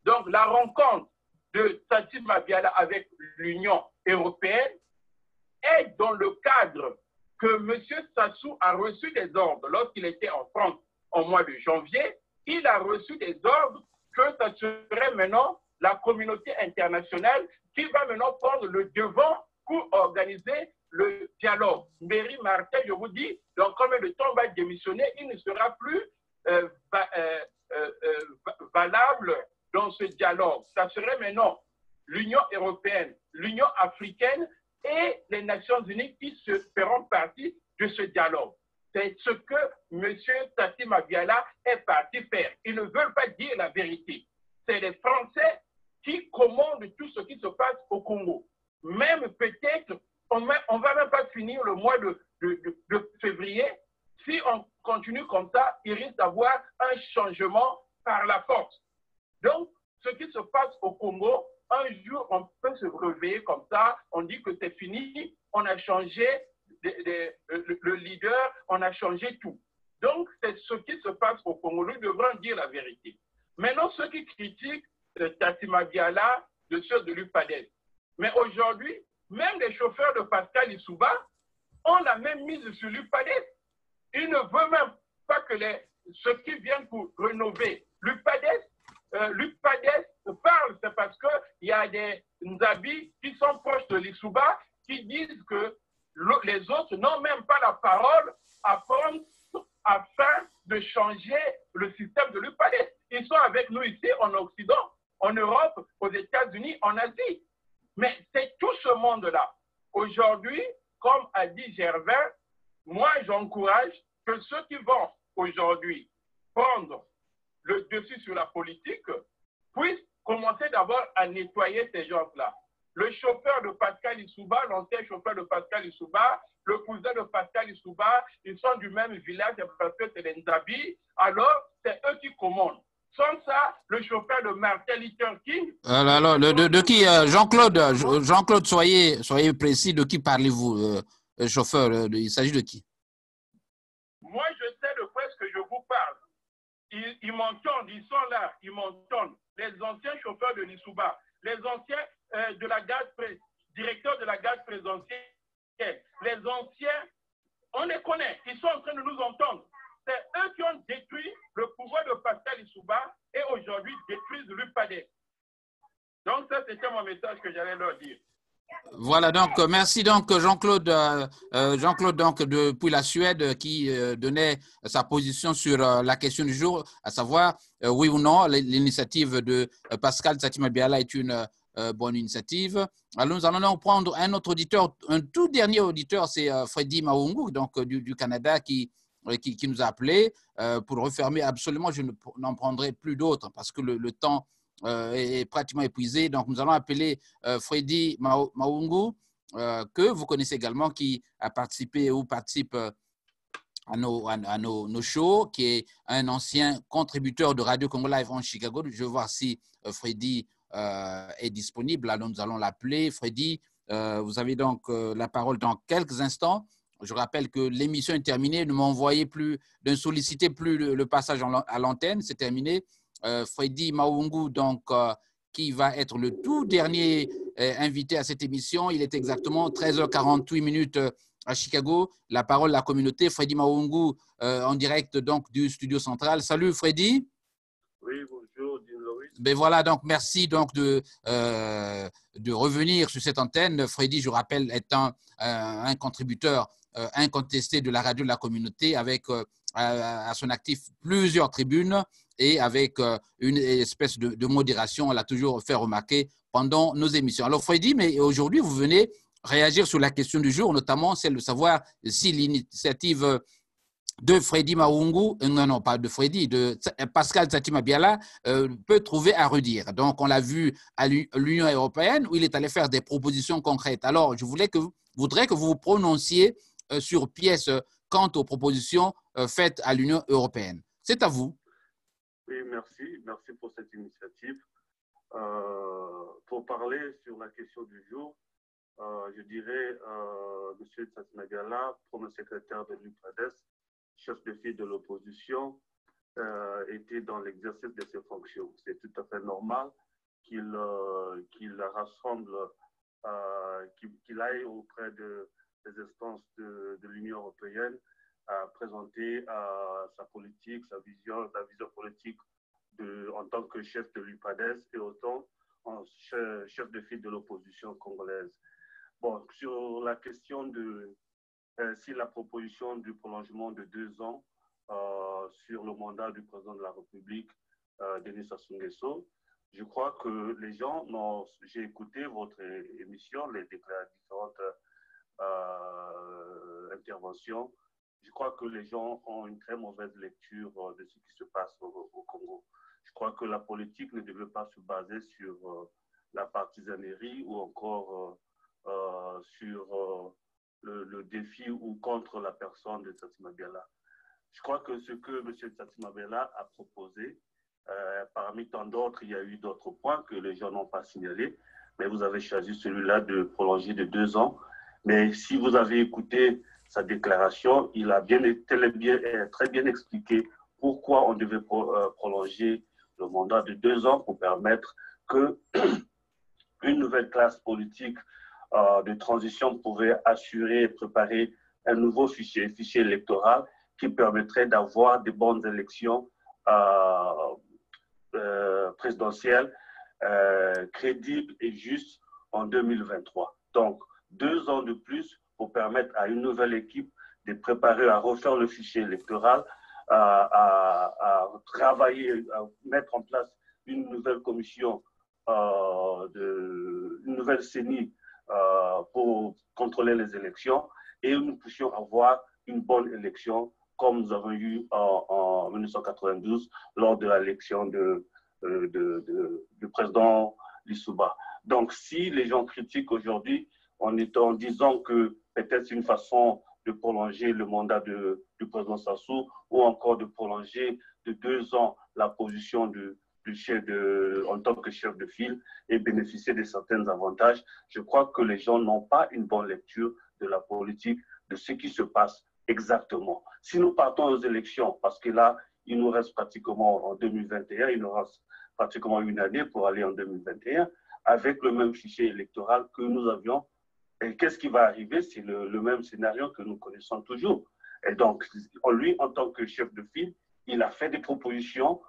Donc, la rencontre de Tati Madiala avec l'Union européenne est dans le cadre que M. Sassou a reçu des ordres lorsqu'il était en France au mois de janvier. Il a reçu des ordres que ça serait maintenant la communauté internationale qui va maintenant prendre le devant pour organiser le dialogue. Méry Martin, je vous dis, dans combien de temps on va démissionner, il ne sera plus valable dans ce dialogue. Ça serait maintenant l'Union européenne, l'Union africaine et les Nations unies qui se feront partie de ce dialogue. C'est ce que M. Tati Madiala est parti faire. Ils ne veulent pas dire la vérité. C'est les Français qui commandent tout ce qui se passe au Congo. Même peut-être, on ne va même pas finir le mois de février. Si on continue comme ça, il risque d'avoir un changement par la force. Donc, ce qui se passe au Congo, un jour, on peut se réveiller comme ça, on dit que c'est fini, on a changé le leader, on a changé tout. Donc, c'est ce qui se passe au Congo. Nous devrons dire la vérité. Maintenant, ceux qui critiquent Tati Madiala, de ceux de l'UPADES. Mais aujourd'hui, même les chauffeurs de Pascal Lissouba ont la même mise sur l'UPADES. Ils ne veulent même pas que ceux qui viennent pour rénover l'UPADES parlent. C'est parce qu'il y a des Nzabi qui sont proches de Lissouba qui disent que les autres n'ont même pas la parole à prendre afin de changer le système de l'UPADES. Ils sont avec nous ici en Occident, en Europe, aux États-Unis, en Asie. Mais c'est tout ce monde-là. Aujourd'hui, comme a dit Gervais, moi j'encourage que ceux qui vont aujourd'hui prendre le dessus sur la politique puissent commencez d'abord à nettoyer ces gens-là. Le chauffeur de Pascal Issouba, l'ancien chauffeur de Pascal Issouba, le cousin de Pascal Issouba, ils sont du même village parce que c'est les Ndabi. Alors, c'est eux qui commandent. Sans ça, le chauffeur de Martin Luther King… Alors, de qui, Jean-Claude, soyez précis, de qui parlez-vous, chauffeur, il s'agit de qui? Moi, je sais de quoi est-ce que je vous parle. Ils m'entendent, ils sont là, ils m'entendent. Les anciens chauffeurs de l'Issouba, les anciens de la garde directeurs de la garde présidentielle, les anciens, on les connaît, ils sont en train de nous entendre. C'est eux qui ont détruit le pouvoir de Pascal Issouba et aujourd'hui détruisent l'UPADES. Donc ça, c'était mon message que j'allais leur dire. Voilà, donc merci donc Jean-Claude donc depuis la Suède qui donnait sa position sur la question du jour, à savoir oui ou non l'initiative de Pascal Satima Biala est une bonne initiative. Alors nous allons donc prendre un autre auditeur, un tout dernier auditeur, c'est Freddy Maungu donc du Canada qui nous a appelé pour refermer absolument. Je n'en prendrai plus d'autres parce que le temps est pratiquement épuisé. Donc, nous allons appeler Freddy Maungu, que vous connaissez également, qui a participé ou participe à nos shows, qui est un ancien contributeur de Radio Congo Live en Chicago. Je vais voir si Freddy est disponible. Alors, nous allons l'appeler. Freddy, vous avez donc la parole dans quelques instants. Je rappelle que l'émission est terminée. Ne m'envoyez plus, ne sollicitez plus le passage à l'antenne. C'est terminé. Freddy Maungu, donc, qui va être le tout dernier invité à cette émission. Il est exactement 13h48 à Chicago. La parole à la communauté. Freddy Maungu, en direct donc, du studio central. Salut Freddy. Oui, bonjour, Dean Loïs. Ben voilà, donc merci donc de revenir sur cette antenne. Freddy, je rappelle, est un contributeur incontesté de la radio de la communauté avec à son actif plusieurs tribunes et avec une espèce de modération. On l'a toujours fait remarquer pendant nos émissions. Alors Freddy, mais aujourd'hui, vous venez réagir sur la question du jour, notamment celle de savoir si l'initiative de Freddy Maungu, non, pas de Freddy, de Pascal Satima Biala peut trouver à redire. Donc, on l'a vu à l'Union européenne où il est allé faire des propositions concrètes. Alors, je voudrais que vous vous prononciez sur pièce quant aux propositions faites à l'Union européenne. C'est à vous. Oui, merci. Merci pour cette initiative. Pour parler sur la question du jour, je dirais, M. Satima Biala, premier secrétaire de l'UPADES, chef de file de l'opposition, était dans l'exercice de ses fonctions. C'est tout à fait normal qu'il rassemble, qu'il aille auprès des instances de l'Union européenne à présenter sa politique, sa vision politique en tant que chef de l'UPADES et autant en chef de file de l'opposition congolaise. Bon, sur la question de si la proposition du prolongement de 2 ans sur le mandat du président de la République, Denis Sassou Nguesso, je crois que les gens, j'ai écouté votre émission, les différentes interventions, je crois que les gens ont une très mauvaise lecture de ce qui se passe au Congo. Je crois que la politique ne devait pas se baser sur la partisanerie ou encore sur le défi ou contre la personne de Satima Biala. Je crois que ce que M. Satima Biala a proposé, parmi tant d'autres, il y a eu d'autres points que les gens n'ont pas signalés, mais vous avez choisi celui-là de prolonger de 2 ans. Mais si vous avez écouté sa déclaration, il a très bien expliqué pourquoi on devait prolonger le mandat de 2 ans pour permettre qu'une nouvelle classe politique de transition pouvait assurer et préparer un nouveau fichier électoral qui permettrait d'avoir de bonnes élections présidentielles crédibles et justes en 2023. Donc, 2 ans de plus pour permettre à une nouvelle équipe de préparer à refaire le fichier électoral, à travailler, à mettre en place une nouvelle commission, une nouvelle CENI pour contrôler les élections et nous puissions avoir une bonne élection comme nous avons eu en 1992 lors de l'élection de du président Lissouba. Donc, si les gens critiquent aujourd'hui en disant que peut-être c'est une façon de prolonger le mandat du président Sassou ou encore de prolonger de 2 ans la position du chef en tant que chef de file et bénéficier de certains avantages, je crois que les gens n'ont pas une bonne lecture de la politique, de ce qui se passe exactement. Si nous partons aux élections, parce que là, il nous reste pratiquement en 2021, il nous reste pratiquement une année pour aller en 2021, avec le même fichier électoral que nous avions. Et qu'est-ce qui va arriver? C'est le même scénario que nous connaissons toujours. Et donc, lui, en tant que chef de file, il a fait des propositions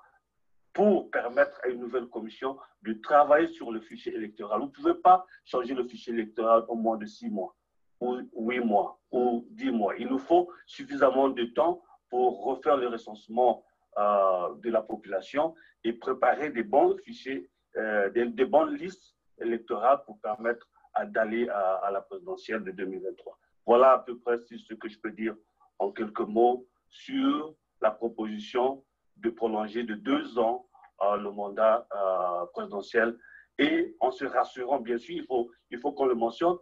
pour permettre à une nouvelle commission de travailler sur le fichier électoral. Vous ne pouvez pas changer le fichier électoral au moins de 6 mois, ou 8 mois, ou 10 mois. Il nous faut suffisamment de temps pour refaire le recensement de la population et préparer des bons fichiers, des bonnes listes électorales pour permettre d'aller à la présidentielle de 2023. Voilà à peu près ce que je peux dire en quelques mots sur la proposition de prolonger de 2 ans le mandat présidentiel. Et en se rassurant, bien sûr, il faut qu'on le mentionne,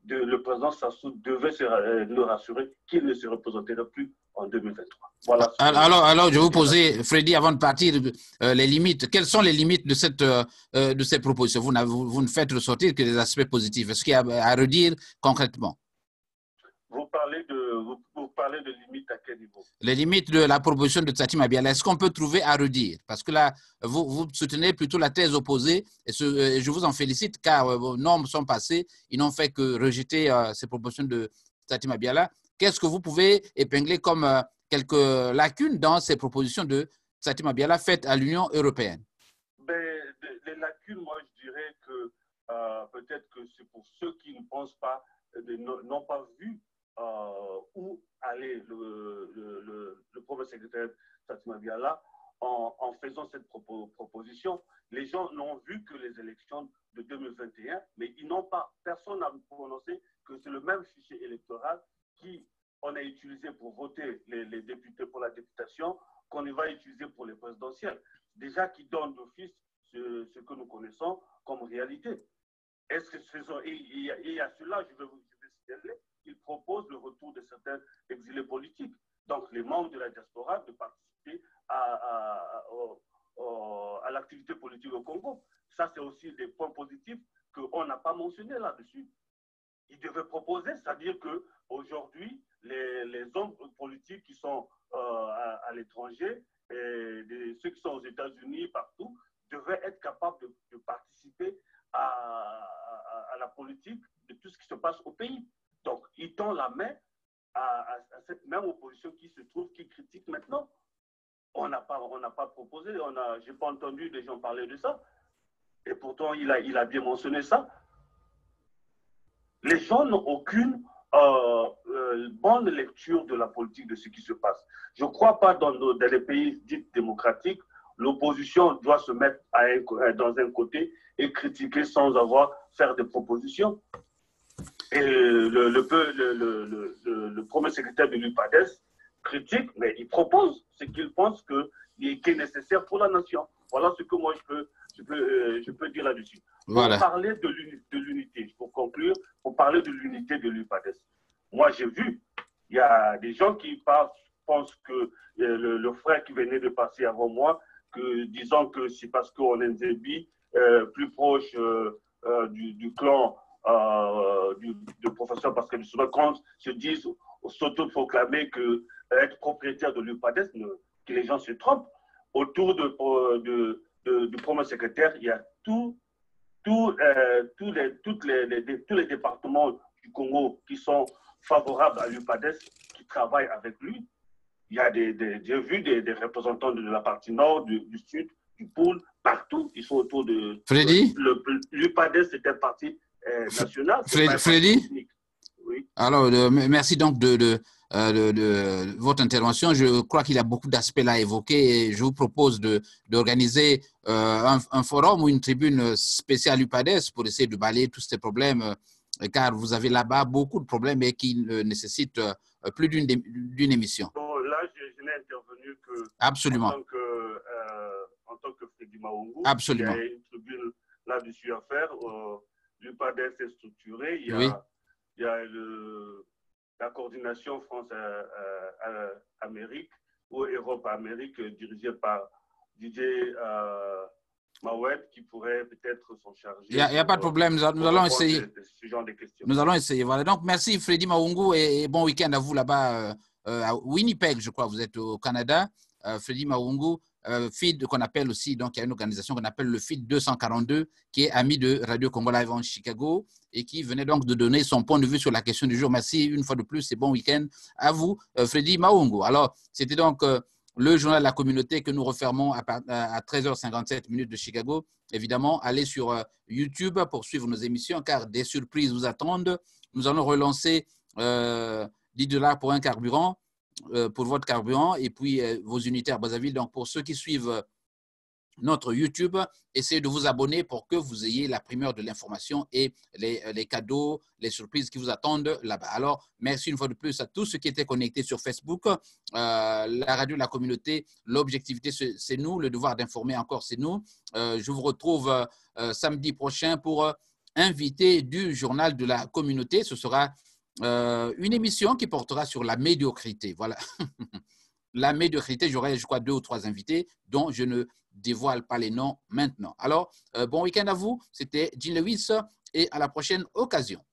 le président Sassou devait nous rassurer qu'il ne se représenterait plus en 2023. Voilà. Alors, je vais vous poser, Freddy, avant de partir, les limites. Quelles sont les limites de cette proposition? Vous ne faites ressortir que des aspects positifs. Est-ce qu'il y a à redire concrètement? Vous parlez de limites à quel niveau? Les limites de la proposition de Tsatim Abiala, est-ce qu'on peut trouver à redire? Parce que là, vous soutenez plutôt la thèse opposée et je vous en félicite car vos normes sont passées. Ils n'ont fait que rejeter ces propositions de Tsatim Abiala. Qu'est-ce que vous pouvez épingler comme quelques lacunes dans ces propositions de Tsatim Abiala faites à l'Union européenne? Les lacunes, moi, je dirais que peut-être que c'est pour ceux qui ne pensent pas, n'ont pas vu où allait le premier secrétaire Tsatim Abiala en faisant cette proposition. Les gens n'ont vu que les élections de 2021, mais personne n'a prononcé que c'est le même fichier électoral qu'on a utilisé pour voter les députés pour la députation, qu'on va utiliser pour les présidentielles. Déjà qui donne d'office ce que nous connaissons comme réalité. Est-ce que et à cela, je vais signaler, il propose le retour de certains exilés politiques. Donc, les membres de la diaspora de participer à l'activité politique au Congo. Ça, c'est aussi des points positifs qu'on n'a pas mentionnés là-dessus. Il devait proposer, c'est-à-dire qu'aujourd'hui, les hommes politiques qui sont à l'étranger, et ceux qui sont aux États-Unis, partout, devaient être capables de participer à la politique de tout ce qui se passe au pays. Donc, il tend la main à cette même opposition qui critique maintenant. On n'a pas proposé, je n'ai pas entendu des gens parler de ça. Et pourtant, il a bien mentionné ça. Les gens n'ont aucune bonne lecture de la politique de ce qui se passe. Je ne crois pas dans les pays dits démocratiques, l'opposition doit se mettre dans un côté et critiquer sans faire des propositions. Et le premier secrétaire de l'UPADES critique, mais il propose ce qu'il pense qui est nécessaire pour la nation. Voilà ce que moi je peux dire là-dessus. Voilà. Pour parler de l'unité, pour conclure, pour parler de l'unité de l'UPADES. Moi, j'ai vu, il y a des gens qui pensent que le frère qui venait de passer avant moi, disant que c'est parce qu'on est Nzebi, plus proche du clan du professeur Pascal Lissouba, quand se disent, s'auto-proclamer être propriétaire de l'UPADES, que les gens se trompent. Autour du premier secrétaire, il y a tous les départements du Congo qui sont favorables à l'UPADES, qui travaillent avec lui. Il y a j'ai vu des représentants de la partie nord, du sud, du pôle, partout. Ils sont autour de... Freddy? L'UPADES, c'est un parti national. Freddy? Oui. Alors, merci donc de votre intervention. Je crois qu'il y a beaucoup d'aspects là à évoquer et je vous propose d'organiser un forum ou une tribune spéciale UPADES pour essayer de balayer tous ces problèmes, car vous avez là-bas beaucoup de problèmes et qui nécessitent plus d'une émission. Bon, là, je n'ai intervenu que absolument en tant que Freddy Maungu. Absolument. Il y a une tribune là-dessus à faire. L'UPADES est structuré. Il y a la coordination France-Amérique ou Europe-Amérique dirigée par Didier Mawed qui pourrait peut-être s'en charger. Il n'y a pas de problème. Nous allons essayer. Ce genre de questions. Nous allons essayer. Voilà. Donc, merci Freddy Maungu et bon week-end à vous là-bas à Winnipeg, je crois. Vous êtes au Canada. Freddy Maungu, FID qu'on appelle aussi, donc il y a une organisation qu'on appelle le FID 242 qui est ami de Radio Congo Live en Chicago et qui venait donc de donner son point de vue sur la question du jour. Merci une fois de plus et bon week-end à vous, Freddy Maungu. Alors, c'était donc le journal de la communauté que nous refermons à 13h57 de Chicago. Évidemment, allez sur YouTube pour suivre nos émissions car des surprises vous attendent. Nous allons relancer $10 pour un carburant, pour votre carburant et puis vos unités à Brazzaville. Donc, pour ceux qui suivent notre YouTube, essayez de vous abonner pour que vous ayez la primeur de l'information et les cadeaux, les surprises qui vous attendent là-bas. Alors, merci une fois de plus à tous ceux qui étaient connectés sur Facebook. La radio de la communauté, l'objectivité, c'est nous. Le devoir d'informer encore, c'est nous. Je vous retrouve samedi prochain pour invité du journal de la communauté. Ce sera une émission qui portera sur la médiocrité. Voilà. La médiocrité, j'aurai, je crois, 2 ou 3 invités dont je ne dévoile pas les noms maintenant. Alors, bon week-end à vous. C'était Jean Lewis et à la prochaine occasion.